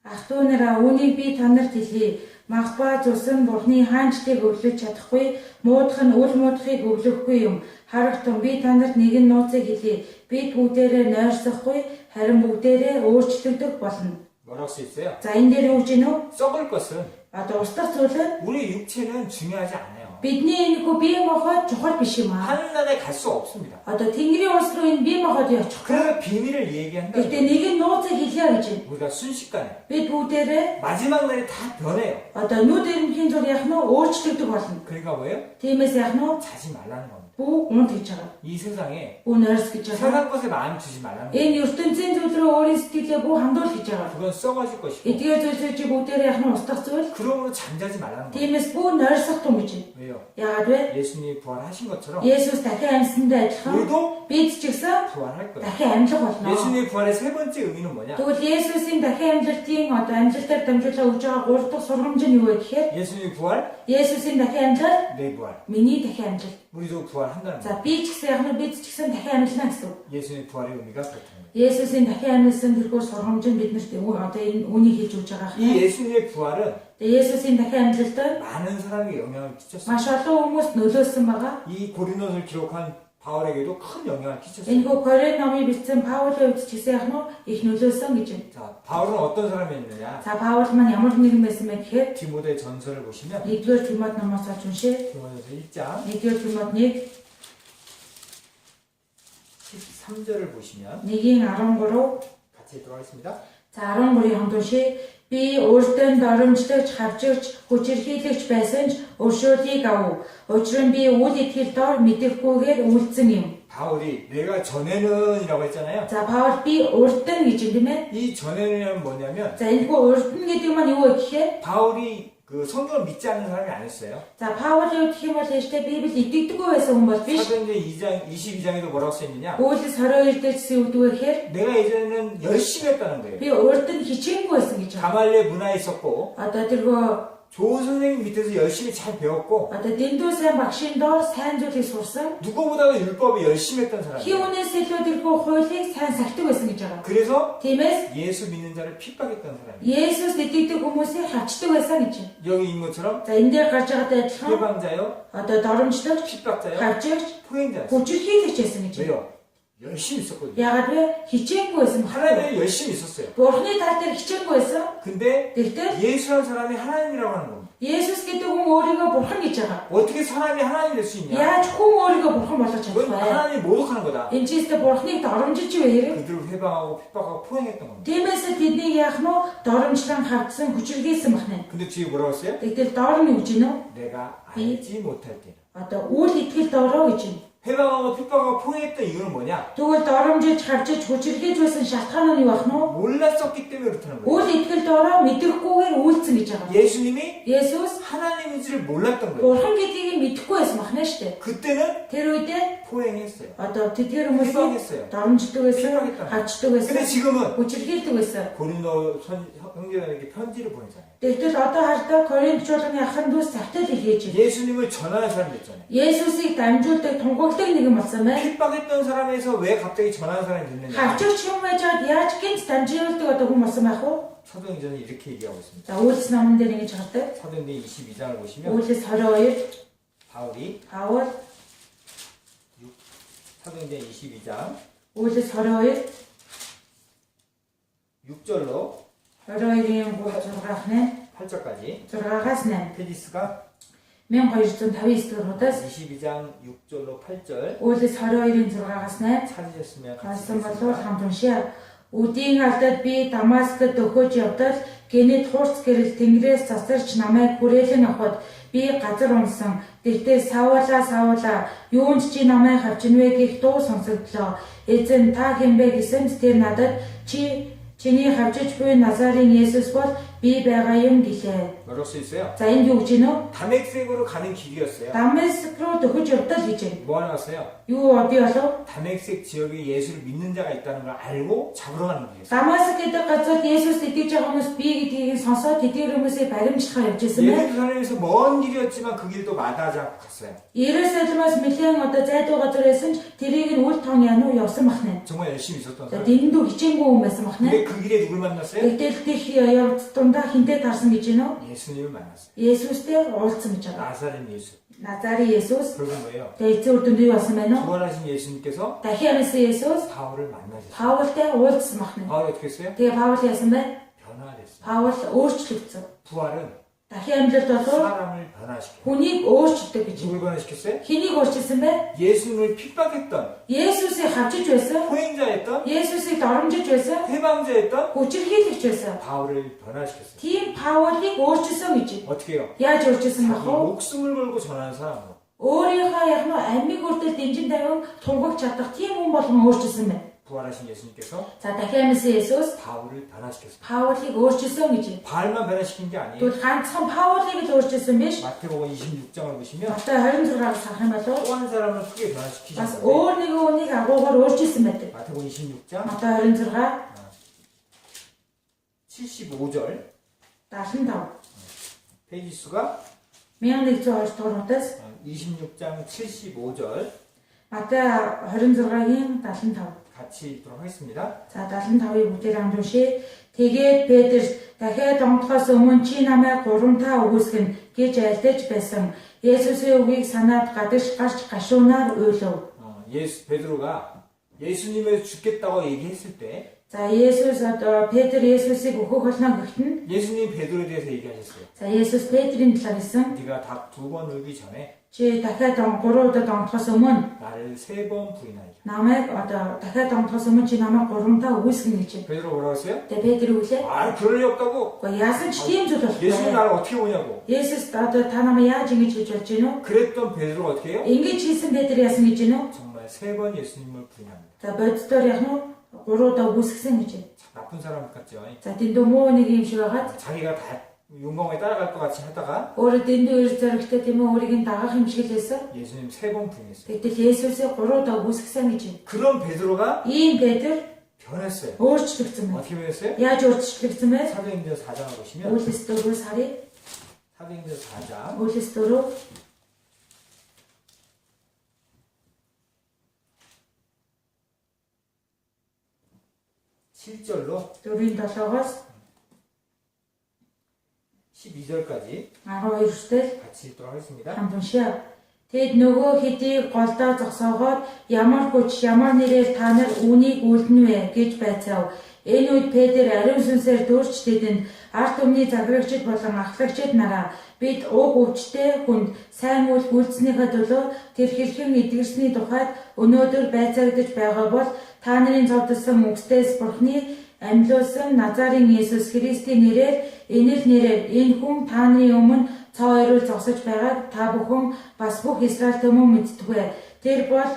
Ах トゥ нараа үүнийг би танарт хэлье. Магбаа цусан Бурхны хаанчдыг өвлөж чадахгүй, муудах нь үл муудахыг өвлөхгүй юм. Харагтун би танарт нэгэн нууцыг хэлье. Бид бүгдээрээ нойрсохгүй, харин бүгдээрээ өөрчлөгдөх болно. 뭐라고 써 있어요? За энэ дээр юу гэж байна вэ? 썩을 것은 Одоо устдах зүйл нь 우리 육체는 중요하지 않아요. бидний энэ хүү бие махбод чухал биш юм аа. 하늘나라에 갈 수 없습니다. Одоо Тэнгэрийн улс руу энэ бие махбод явчихгүй. 그 비밀을 얘기한다. Гэхдээ нэгэн нууцыг хэлье гэж байна. 우리가 순식간에 Бид бүгдээрээ 마지막 날에 다 변해요. одоо нүд эренхийн зур яах нь өөрчлөгдөх болно. 그러니까 뭐예요? Тиймээс яах нь 자지 말라는 겁니다. бүү унт гэж байгаа. 이 세상에 Бүү нойрс гэж байгаа. 세상 것에 마음 주지 말라는 거예요. Энэ ертөнцийн зүйл рүү өөрийн сэтгэлээ бүү хандуул гэж байгаа. 그건 썩어질 것이고 Эдгээр зүйлсээ чи бүгдээрээ яах нь устдах зүйл. 그러므로 잠자지 말라는 거예요. Тиймээс бүү нойрсох тун гэж байна. 왜요? Яагаад вэ? 예수님이 부활하신 것처럼 Есүс дахин амьсандаа адилхан 우리도 бид ч гэсэн 부활할 거예요. дахин амьлах болно. 예수님의 부활의 세 번째 의미는 뭐냐? Тэгвэл Есүсийн дахин амьлалтын одоо амьлалтаар дамжуулаад өгж байгаа 3 дахь сургамж нь юу вэ гэхээр 예수님의 부활, Есүсийн дахин амьлал 내 부활. миний дахин амьлал. 우리도 부활한다는 거예요. За би ч гэсэн яг нь бид ч гэсэн дахин амьлна гэсэн. 예수님의 부활의 의미가 그렇다는 거예요. Есүсийн дахин амьлсан тэрхүү сургамж нь биднэрт одоо энэ үнийг хэлж өгч байгаа 이 хэрэг. 예수님의 부활은 Тэгээ Есүсийн дахин амьлалтад 많은 사람에게 영향을 끼쳤어요. маш олон хүмүүст нөлөөлсөн байгаа. 이 고린도서를 기록한 바울에게도 큰 영향을 끼쳤어요. Энэ хүү Коринт номыг бичсэн Паулийн хувьд ч гэсэн яг нь их нөлөөлсөн гэж байна. 자, 바울은 어떤 사람이었느냐? За Паул маань ямар нэгэн байсан бэ гэхээр 디모데 전서를 보시면 1-р Тимот номоос олж уншъя. 디모데서 1장 1-р Тимот 1 13절을 보시면 1-13 같이 들어가겠습니다. За 13-ийн хамт уншъя. Би өөртөө доромжлогч, хавжигч, хүчирхийлэгч байсан ч өршөөлийг ав. Учир нь би үл итгэл дор мэдэхгүйгээр үлдсэн юм. 바울이 내가 전에는이라고 했잖아요. За Паул би урд нь гэж юм тийм ээ. 이 전에는 뭐냐면 За энэ хүү урд нь гэдэг маань юу вэ гэхээр 바울이 그 성경을 믿지 않는 사람이 아니었어요. за Паулийн хувьд гэх юм бол яштай Библи итгэдэггүй байсан хүн бол биш. 사도행전 2장 22장에도 뭐라고 써 있느냐? Үйлс 22 дээр гэсэн үг вэ гэхээр 내가 예전에는 열심히 했다는 거예요. би урд нь хичээнгүй байсан гэж байна. 가말리엘 문화에 있었고 Одоо тэргөө 좋은 선생님 밑에서 열심히 잘 배웠고 одоо дэндүү сайн багшийн доор сайн зүйлийг сурсан. 누구보다도 율법에 열심히 했던 사람이에요. Хиунээс илүү тэрхүү хуулийг сайн сахдаг байсан гэж байгаа. 그래서 Тиймээс 예수 믿는 자를 핍박했던 사람이에요. Есүс итгэдэг хүмүүсийг хавчдаг байсан гэж байна. 여기 있는 것처럼 За энэ дээр гарч байгаатай адилхан 해방자요, одоо доромжлогч, 핍박자요, хавжигч, 포행자요. хүчирхийлэгч байсан гэж байна. 왜요? 열심히 있었거든요. Яагаад вэ? Хичээнгүй байсан байна. 하나님이 열심히 있었어요. Бурхны тал дээр хичээнгүй байсан. 근데 Тэгтэл 예수라는 사람이 하나님이라고 하는 겁니다. Есүс гэдэг хүн өөрийгөө бурхан гэж байгаа. 어떻게 사람이 하나님이 될 수 있냐? Яаж хүн өөрийгөө бурхан болгож чадах 그건 вэ? 하나님이 모독하는 거다. Энэ ч ихтэй бурхныг доромжилж вэ хэрэг? 그들을 회방하고 핍박하고 포행했던 겁니다. Тиймээс тэднийг яах нь доромжлон хавдсан хүчирхийлсэн байна. 근데 뒤에 뭐라고 했어요? Тэгтэл доор нь юу гэж байна вэ? 내가 알지 못할 때는. Одоо үл итгэл доороо гэж байна. 회방하고 핍박하고 포행했던 이유는 뭐냐? Тэгвэл доромжилж хавжиж хүчирхийлж байсан шалтгаан нь юу ах нь вэ? 몰랐었기 때문에 그렇다는 거예요. Үл итгэл доороо мэдэхгүйгээр үйлцэн гэж байгаа. 예수님이 Есүс 하나님인지를 몰랐던 거예요. бурхан гэдгийг мэдэхгүй байсан байна шүү дээ. 그때는 Тэр үедээ 포행했어요. одоо тэдгээр хүмүүсийг 핍박했어요. доромждог байсан, 핍박했다. хавчдаг 근데 байсан, 지금은 хүчирхийлдэг байсан. 고린도 형제들에게 편지를 보내잖아요. Тэгтэл одоо хардаа Коринтчуудын ахын дүүс захтал илгээж байна. 예수님을 전하는 사람이 됐잖아요. Есүсийг дамжуулдаг тунхагладаг нэгэн болсон байна. 핍박했던 사람에서 왜 갑자기 전하는 사람이 됐느냐? Хавчигч юм байж чад яаж гинт дамжуулдаг одоо хүн болсон байх вэ? 사도행전은 이렇게 얘기하고 있습니다. За Үйлс номон дээр ингэж гардаг. 사도행전 22장을 보시면 Үйлс 22 바울이 Паул 사도행전 22장 Үйлс 22 6절로 22-ийн 6-ны 8절까지 6-аас 8 페디스가 1259 дэх хуудас 22장 6절로 8절 Үйлс 22-ийн 6-аас 8 찾으셨으면 같이 Хасан болов 읽겠습니다. хамт уншия. Үдийн алдад би Дамаскад өгөөж явдал гинэт хурц гэрэл Тэнгэрээс засарч намайг хүрээлэн авахд би газар унсан. Тэгтээ савуулаа юунд чи намайг авчин вэ гэх дуу сонсогдлоо. Эзэн та хэн бэ гэсэнд тэр надад чиний хавчиж буй Назарын Есүс бол би байгаа юм гэлээ. 뭐라고 써 있어요? За энд юу гэж гинөө? 다메섹으로 가는 길이었어요. Дамаск руу дөхөж явдал гэж байна. 뭐 하러 갔어요? Юу би болов? 다메섹 지역에 예수를 믿는 자가 있다는 걸 알고 잡으러 가는 길이었어요. Дамаск гэдэг газар Есүс итгэж байгаа хүмүүс би гэдгийг сонсоод тэдгээр хүмүүсийг баримжихаар явж байсан байна. 예루살렘에서 먼 길이었지만 그 길도 마다하지 않고 갔어요. Иерусалимаас нэлээд зайдуу газар байсан ч тэрийг нь үл тоон януу явсан махна. 정말 열심히 있었던 За 사람. дэндүү хичээнгүй хүн байсан махна. 근데 그 길에 누굴 만났어요? Гэтэл дэх явц дундаа хинтээ тарсан гэж гинөө? 예수님을 만났어요. Есүстэй уулзсан гэж байгаа. 나사렛 예수. Назарын Есүс. 그러고 뭐예요? Тэгээ эцэг үрдэнд юу болсон байна вэ? 부활하신 예수님께서 Дахин амсан Есүс 바울을 만나셨어요. Паултай уулзсан махна. 바울이 어떻게 했어요? Тэгээ Паул яасан бэ? 변화됐어요. Паул өөрчлөгдсөн. 부활은 Дахин амлалт бол 사람을 변화시켜요. хүнийг өөрчилдөг гэж. 누굴 변화시켰어요? Хэнийг өөрчилсөн бэ? 예수님을 핍박했던, Есүсийг хавчиж байсан. 포행자였던, Есүсийг доромжиж байсан. 해방자였던 Хүчирхийлэгч байсан. 바울을 변화시켰어요. Тийм Паулыг өөрчилсөн гэж. 어떻게 해요? Яаж өөрчилсөн бах 자기 вэ? 목숨을 걸고 전하는 사람으로. Өөрийнхөө яг нь амиг хүртэл дэмжин тавин тунхаг чадах тийм хүн болгон өөрчилсөн байна. 부활하신 예수님께서 За дахин амсан Есүс 바울을 변화시켰어요. Паулыг өөрчилсөн гэж. 바울만 변화시킨 게 아니에요. Тэгвэл ганцхан Паулыг л өөрчилсөн биш. 마태복음 26장을 보시면 Матай 26-аг сарах юм болов 또 한 사람을 크게 бас 변화시키셨는데 өөр нэгэн хүнийг агуугаар өөрчилсөн байдаг. 마태복음 26장 Матай 26 75절 75 페이지 수가 1102 дугаараас 26장 75절 Матай 26-гийн 75 같이 읽도록 하겠습니다. За 75-ыг бүгдээр хамжуулъя. Тэгээд Петр дахиад онгохоос өмнө чи намайг 3-5 үгүйсгэн гэж айлдаж байсан. Есүсийн үгийг санаад гадагш гарч гашуунаар уйлав. 베드로가 예수님을 죽겠다고 얘기했을 때 За Есүс одоо Петр Есүсийг өөхөх болно гэхтэн 예수님 베드로에 대해서 얘기하셨어요. за Есүс Петрийн талаар хэлсэн. 네가 닭 2번 울기 전에 Чи дахиад 3 удаад онгохоос өмнө 나를 3번 부인하리라. намайг одоо дахиад онгохоос өмнө чи намайг 3-5 үгүйсгэн гэж. 베드로 뭐라고 했어요? Тэгээд Петр үлээ. 그럴 리 없다고. Гэхдээ яасан ч тийм зүйл 예수님 болохгүй. 나를 어떻게 보냐고. Есүс одоо та намайг яаж ингэж хийж болж гинөө? 그랬던 베드로가 어떻게 해요? Ингэж хийсэн Петр яасан гэж гинөө? 정말 3번 예수님을 부인합니다. За боддоор яг нь 3 удаа үгүйсгсэн гэж. 나쁜 사람 같죠. За дэндүү муу нэг юм шиг байгаад 자기가 다 용광에 따라갈 것 같이 하다가 өөрөө дэндүү ир зоригтой тийм үү өөрийг нь дагах юм шиг л байсан. 예수님 3번 부인했어요. Тэгтэл Есүсээ 3 удаа үгүйсгсэн гэж. 그런 베드로가 Ийм Петр 변했어요. өөрчлөгдсөн байна. 어떻게 변했어요? Яаж өөрчлөгдсөн бэ? 사도행전 4장을 보시면 Үйлс 4-өөс харъя. 사도행전 4장 Үйлс 4 7절로 4-7-оос 12절까지 12-тэй 같이 읽도록 하겠습니다. хамтуншаа. Тэд нөгөө хэдийг голдоо зогсоогоод ямар хүч ямар нэрээр та нар үүнийг үлдэнэ вэ гэж байцаав. Энэ үед Петр ариун сүнсээр дүүрч тэдэнд ард түмний заграгчид болон ахлагчид нараа бид уг өвчтэй хүнд сайн үйл гүйцснийхээ төлөө тэр хэрхэн эдгэрсний тухайд өнөөдөр байцаагдаж байгаа бол та нарын цовдлсон үгсдээс Бурхны амьлуулсан Назарын Есүс Христийн нэрээр энэ л нэрээр энэ хүн та нарын өмнө цоо өрөөл зогсож байгааг та бүхэн бас бүх Израиль түмэн мэдтгвэ. Тэр бол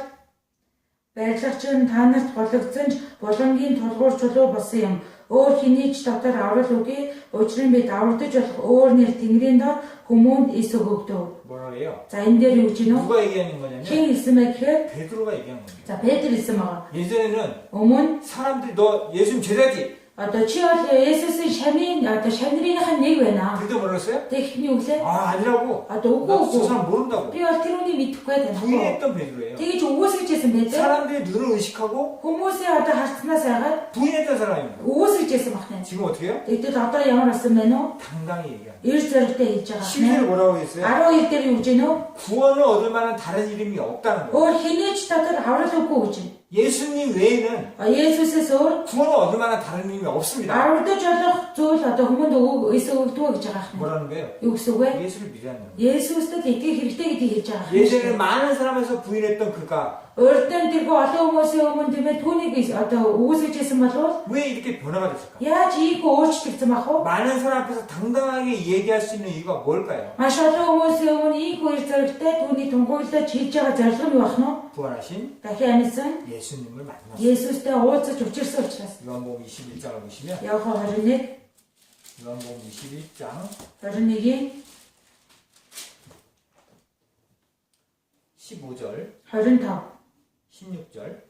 байрлагч нь та нарт гологдсон ч булангийн тулгуур чулуу болсон юм. Өөр хэний ч дотор аврал үгүй. Учир нь бид аврагдаж болох өөр нэр Тэнгэрийн дор хүмүүнд ис өгөгдөв. 뭐라고 해요? За энэ дээр юу гэж байна вэ? 누가 얘기하는 거냐면 Хэн хэлсэн бэ гэхээр 베드로가 얘기한 겁니다. за Петр хэлсэн байгаа. 예전에는 Өмнө 사람들이 너 예수님 제자지. одоо чи бол Есүсийн шамийн одоо шамнырийнхаа нэг байна. 그때 뭐라고 했어요? Тэгэхний үглээ. 아니라고. Одоо үгүй 너 저 үгүй. 사람 모른다고. Би бол тэр үнийг мэдэхгүй байна. 부인했던 베드로예요. Тэгэж өгөөсгөжсэн Петр. 사람들이 눈을 의식하고 Хүмүүсийн одоо харцнаас яагаад 부인했던 사람입니다. өгөөсгөжсэн багтана. 지금 어떻게 해요? Тэгтэл одоо ямар болсон бэ нөө? 당당히 얘기합니다. Ир зоригтой хийж байгаа 12절 байна. 뭐라고 했어요? 12 дээр юу гэж байна вэ? 구원을 얻을 만한 다른 이름이 없다는 거예요. Өөр хинээч дотор аврал үгүй гэж байна. 예수님 외에는 Есүсээс өөр 구원을 얻을 만한 다른 이름이 없습니다. аврагдаж болох зүйл одоо хүмүүнд эсэ өгдөг гэж байгаа юм. 뭐라는 거예요? Юу гэсэн үг вэ? 예수를 믿으라는 거예요. Есүстэд итгэх хэрэгтэй гэдгийг хэлж байгаа юм. 예전에 많은 사람에서 부인했던 그가 Өөртөө тэргүй олон хүмүүсийн өмнө тиймээ түүнийг одоо үүсгэжсэн болвол 왜 이렇게 변화가 됐을까? яаж ийхүү өөрчлөгдсөн бах вэ? 많은 사람 앞에서 당당하게 얘기할 수 있는 이유가 뭘까요? Маш олон хүмүүсийн өмнө ийхүү ир зоригтой түүний тунхаглаж хийж байгаа зорилго нь байх нь 부활하신 дахин амьсан 예수님을 만났어요. Есүстэй уулзаж учирсан учраас. 요한복음 21장을 보시면 Явах 21 요한복음 21장 21-ийн 15절, 25, 16절,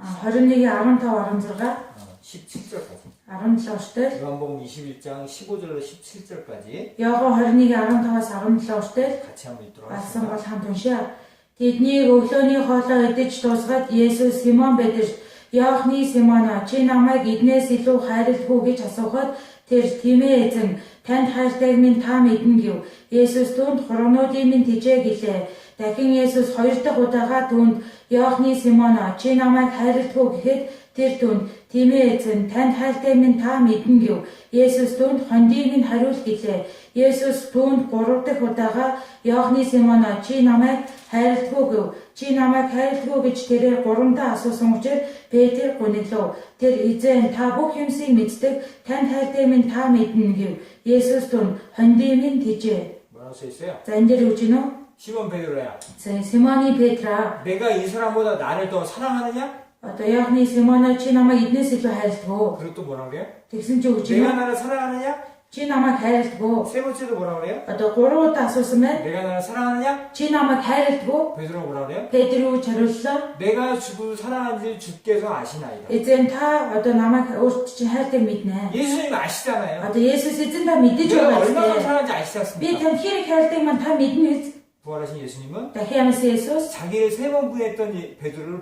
21-ийн 15, 16, 17절까지. 17-절, 요한복음 21장 15절로 17절까지 Иохан 21-ийн 15-аас 17-절 같이 한번 읽도록 алсан бол 하겠습니다. хамт уншаа. Тэднийг өглөөний хоолоо идэж дуусгаад Есүс Симон Петрт Иохны Симоно чи намайг эднээс илүү хайрладгүй гэж асуухад тэр тиймээ эзэн танд хайртайг минь та мэднэ гэв. Есүс түүнд хураануудын минь тэжээ гэлээ. Дахин Есүс хоёр дахь удаага түүнд Иохны Симоно чи намайг хайрладгүй гэхэд тэр түүнд тиймээ эзэн танд хайртайг минь та мэднэ гэв. Есүс түүнд хондийг минь хариулт гэлээ. Есүс түүнд гурав дахь удаага Иохны Симоно чи намайг хайрладгүй гэв. Чи намайг хайрладгүй гэж тэрээр гурамдаа асуусан учраас Петр гуниглав. Тэр эзэн та бүх юмсыг мэддэг. Танд хайртай минь та мэднэ гэв. Есүс түн хондийг минь тэжээ. 뭐라고 써 있어요? За энэ дээр үгүй нөө. 시몬 베드로야, Симоны Петра. 내가 이 사람보다 나를 더 사랑하느냐? Одоо Иохны Симоно чи намайг эднээс илүү хайрладгүй. 그리고 또 뭐라 그래요? Тэгсэн чи үгүй 내가 нөө. 나를 사랑하느냐? Чи намайг хайрладгүй. 세 번째도 뭐라 그래요? Одоо гурав удаа асуусан байна. 내가 나를 사랑하느냐? Чи намайг хайрладгүй. 베드로가 뭐라 그래요? Петр юу хариуллаа? 내가 주를 사랑하는지 주께서 아시나이다. Эзэн та одоо намайг өөрт чи хайртай мэднэ. 예수님 아시잖아요. Одоо Есүс эзэн та мэдэж 내가 байгаа 얼마나 зү. 사랑하는지 Би 아시지 않습니까? тань хэрэг хайртай маань та мэднэ үз. 부활하신 예수님은 Дахин амс Есүс 자기를 세 번 부인했던 베드로를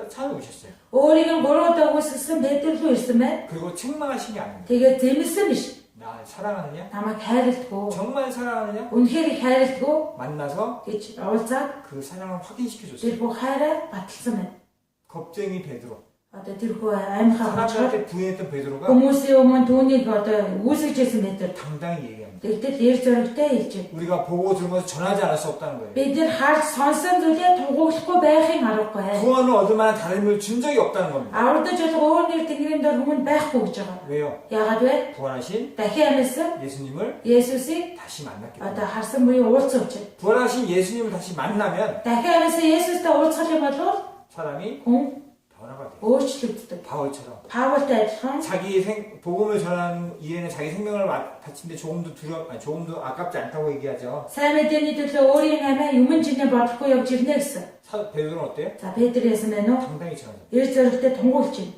찾아오셨어요. өөрийг нь гурав удаа үсгэсэн Петр рүү ирсэн байна. 그리고 책망하신 게 아닙니다. Тэгээд зэмлсэн биш. 나 사랑하느냐? Намайг хайрладгүй. 정말 사랑하느냐? Үнэхээр их хайрладгүй 만나서 гэж уулзаад 그 사랑을 확인시켜줬어요. тэр бүх хайраа баталсан байна. 겁쟁이 베드로. Одоо тэр хүү аимхаа хачаад 사람들한테 부인했던 베드로가 хүмүүсийн өмнө түүнийг одоо үүсгэжсэн Петр. 당당히 얘기합니다. Тэгтэл эр зоригтой хэлж байна. 우리가 보고 들은 것을 전하지 않을 수 없다는 거예요. Бид нар харж сонсон зүйлээ тунхаглахгүй байхын аргагүй. 구원을 얻을 만한 다름을 준 적이 없다는 겁니다. Авардаж болох өөр нэр тэнгэрийн дор хүмүүнд байхгүй гэж байгаа. 왜요? Яагаад вэ? 부활하신 Дахин амьсан 예수님을 Есүсийг 다시 만났기 одоо 때문에. харсан буюу уулзсан учраас. 부활하신 예수님을 다시 만나면 Дахин амьсан Есүстэй уулзах юм бол 사람이 хүн 변화가 돼요. өөрчлөгддөг. 바울처럼. Паултай адилхан 자기 복음을 전하는 일에는 자기 생명을 바치는데 조금도 아깝지 않다고 얘기하죠. сайн мэдээний төлөө өөрийн амиа юмн чинээ бодлохгүй явж ирнэ гэсэн. 베드로는 어때요? За Петр яасан байна уу? 당당히 전하죠. Эр зоригтой тунгуулж байна.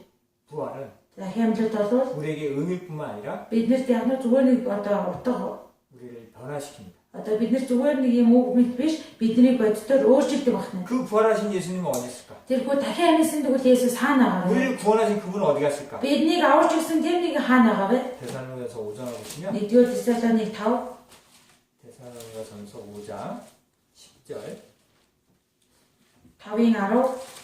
부활은 Дахин амьлалт бол 우리에게 의미뿐만 아니라 биднэрт яг нь зүгээр нэг одоо утга 우리를 변화시킵니다. одоо бид нар зүгээр нэг юм үг мэт биш бидний боддоор өөрчилдөг байна. 그 부활하신 예수님은 어디 있을까? Тэрхүү дахин амьсан тэгвэл Есүс хаана байгаа вэ? 우리를 구원하신 그분은 어디 갔을까? Биднийг аварч өгсөн тэр нэг хаана байгаа вэ? 데살로니가서 5장을 보시면 1-р Тесалоник 5 데살로니가전서 5장 10절 5-ын 10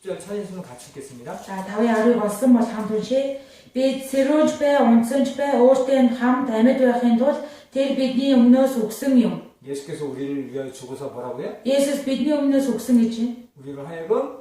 10절 찾으시면 같이 읽겠습니다. За 5-ын 10-ыг олсон бол хамт уншъя. Бид сэрүүж бай, унцсанч бай, өөртөө хамт амьд байхын тулд тэр бидний өмнөөс өгсөн юм. 예수께서 우리를 위하여 죽어서 뭐라고요? Есүс бидний өмнөөс өгсөн гэж байна. 우리를 하여금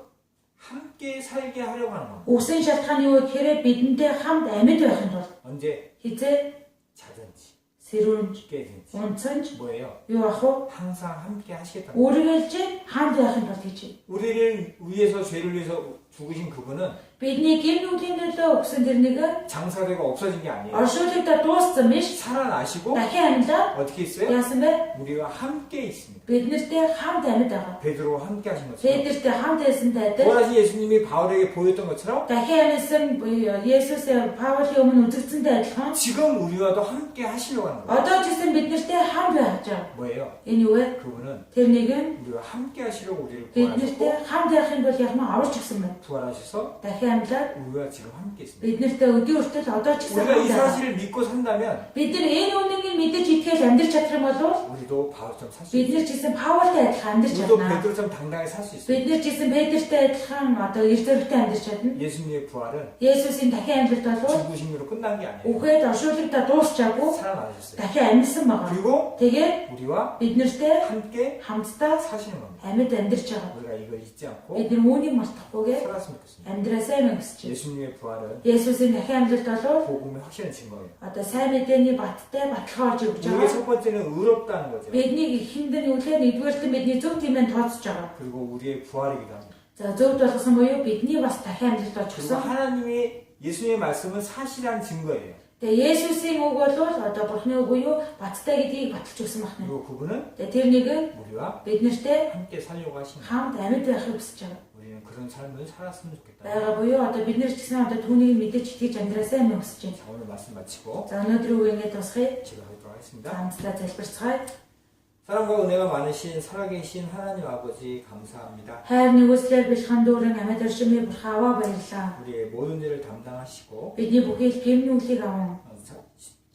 함께 살게 하려고 하는 겁니다. Өгсөн шалтгаан юу гэхээр бидэнтэй хамт амьд байхын тулд 언제? хизээ 자든지 сэрүүж, 깨든지 унцсанч 뭐예요? юу ах вэ? 항상 함께 하시겠다는 거예요. Үргэлж хамт байхын тулд гэж байна. 우리를 위해서 죄를 위해서 죽으신 그분은 Бидний гин нүдийн төлөө өгсөн тэр нэг 장사되고 없어진 게 아니에요. оршуулгад дууссан биш. 살아나시고 Дахин амьлаа. 어떻게 있어요? Яасан бэ? 우리와 함께 있습니다. Биднэртэй хамт амьд байгаа. 베드로와 함께 하신 것처럼 Петртэй хамт байсантай адил 부활하신 예수님이 바울에게 보였던 것처럼 дахин амьсан Есүс Паулийн өмнө үзэгдсэнтэй адилхан 지금 우리와도 함께 하시려고 하는 거예요. одоо ч гэсэн биднэртэй хамт байж байгаа. 뭐예요? Энэ юу вэ? 그분은 Тэр нэг нь 우리와 함께 하시려고 우리를 биднэртэй 구원하셨고 хамт явахын тулд яг нь аварч өгсөн байна. 부활하셔서 Дахин амьлаад 우리와 지금 함께 있습니다. биднэртэй өдөө хүртэл одоо ч гэсэн 우리가 이 хамт байгаа. 사실을 믿고 산다면 Бид нар энэ үнэнгийг мэдэж итгэж амьдрч чадах юм бол 우리도 바울처럼 살 수 бид 있어요. нар ч гэсэн Паултай адилхан амьдрч 우리도 чадна. 베드로처럼 당당하게 살 수 있어요. Бид нар ч гэсэн Петртэй адилхан одоо эр зоригтой амьдрч чадна. 예수님의 부활은 Есүсийн дахин амьлалт бол 죽으심으로 끝난 게 아니에요. үхээд оршуулгадаа дуусчаагүй 살아나셨어요. дахин амьсан байгаа. 그리고 Тэгээд 우리와 бид нартэй 함께 хамтдаа 사시는 겁니다. амьд амьдрч байгаа. 우리가 이걸 잊지 않고 Бид нар үүнийг мартахгүйгээр 살았으면 좋겠습니다. амьдрасаа мэн гэсэж. 예수님의 부활은 Есүсийн дахин амьлалт бол 복음의 확실한 증거예요. одоо сайн мэдээний баттай баталгаа орж өгч 우리의 байгаа. 첫 번째는 의롭다는 거죠. Биднийг хиндэн үлээ нэгдүгээртэн бидний зөв тийм ээ тооцож байгаа. 그리고 우리의 부활이기도 합니다. За зөвд болгосон буюу бидний бас дахин амьлалт болж 그리고 өгсөн. 하나님이 예수님의 말씀은 사실한 증거예요. Тэгээ Есүсийн үг бол одоо Бурхны үг буюу баттай гэдгийг баталж өгсөн байна. 그리고 그분은 Тэгээ тэр нэг 우리와 бид нартэй 함께 살려고 하십니다. хамт амьд байхыг хүсэж байгаа. 우리는 그런 삶을 살았으면 좋겠다. Бага буюу одоо бид нар ч гэсэн одоо түүнийг мэдэж итгэж амьдраасаа юм хүсэж байна. 자, 오늘 말씀 마치고 За өнөөдөр үг ингээд тусахыг 지도하도록 하겠습니다. хамтдаа залбирцгаая. 사랑과 은혜가 많으신 살아계신 하나님 아버지 감사합니다. Хайр нэгүслэр бэлхэн дүүрэн амьд оршимыг бурхаваа баярлаа. 우리의 모든 일을 담당하시고 Бидний бүхий л гэмнүүлийг аван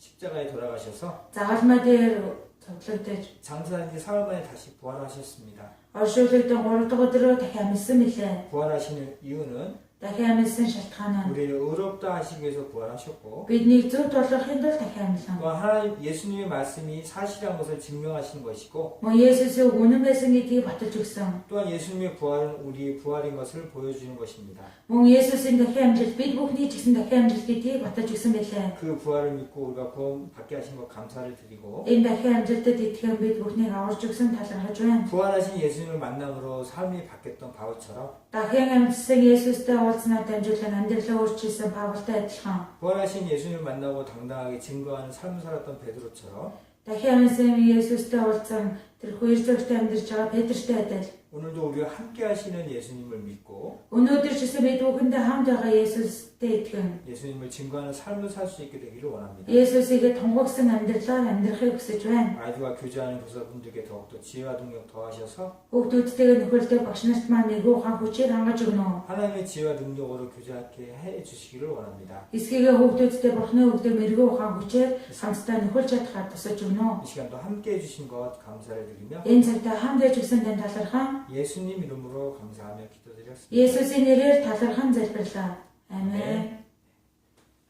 십자가에 돌아가셔서 загалмай дээр цуглагдаж 장사한 지 사흘 만에 다시 부활하셨습니다. оршуулгадсан 3 дахь өдрөө дахин амьсан билээ. 부활하시는 이유는 Дахин амьсан шалтгаан нь 우리를 의롭다 하시기 위해서 부활하셨고 биднийг зөв болгохын тулд дахин амьлаа. 또 하나님 예수님의 말씀이 사실한 것을 증명하시는 것이고 Мөн Есүсийн үг үнэн байсан гэдгийг баталж өгсөн. 또한 예수님의 부활은 우리의 부활인 것을 보여주는 것입니다. Мөн Есүсийн дахин амжилт бид бүхний ч гэсэн дахин амжилт гэдгийг баталж өгсөн байлаа. 그 부활을 믿고 우리가 구원받게 하신 것 감사를 드리고 Энэ дахин амжилтад итгэн бид бүхнийг аварж өгсөн талархаж байна. 부활하신 예수님을 만남으로 삶이 바뀌었던 바울처럼 Дахин амьдсан Есүстэй уулзнаад дамжуулан амьдралаа өөрчилсөн Паултай адилхан. 부활하신 예수님을 만나고 당당하게 증거하는 삶을 살았던 베드로처럼 Дахин амьдсан Есүстэй уулзсан тэр хоёр зөвхөн амьдарч байгаа Петртэй адил. 오늘도 우리와 함께 하시는 예수님을 믿고 Өнөөдөр ч гэсэн бид бүхэндээ хамт байгаа Есүстэй итгэн. 예수님을 증거하는 삶을 살 수 있게 되기를 원합니다. Есүсийг тунхагсан амьдралаар амьдрахыг хүсэж байна. 아이들과 교제하는 교사분들께 더욱더 지혜와 능력 더하셔서 Хүүхдүүдтэйгээ нөхөлтэй багш нарт маань нэггүй хаан хүчээр хангаж өгнө. 하나님의 지혜와 능력으로 교제하게 해주시기를 원합니다. Эсгээгээ хүүхдүүдтэй бурхны үгдээ мэрэгүү хаан хүчээр хамтдаа нөхөлж чадхаар тусаж өгнө. 이 시간도 함께 해주신 것 감사를 드리며 Энэ цагтаа хамт байж өгсөн тань талархан 예수님 이름으로 감사하며 기도드렸습니다. Есүсийн нэрээр талархан залбирлаа. Амен.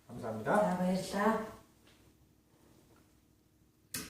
감사합니다. За баярлалаа.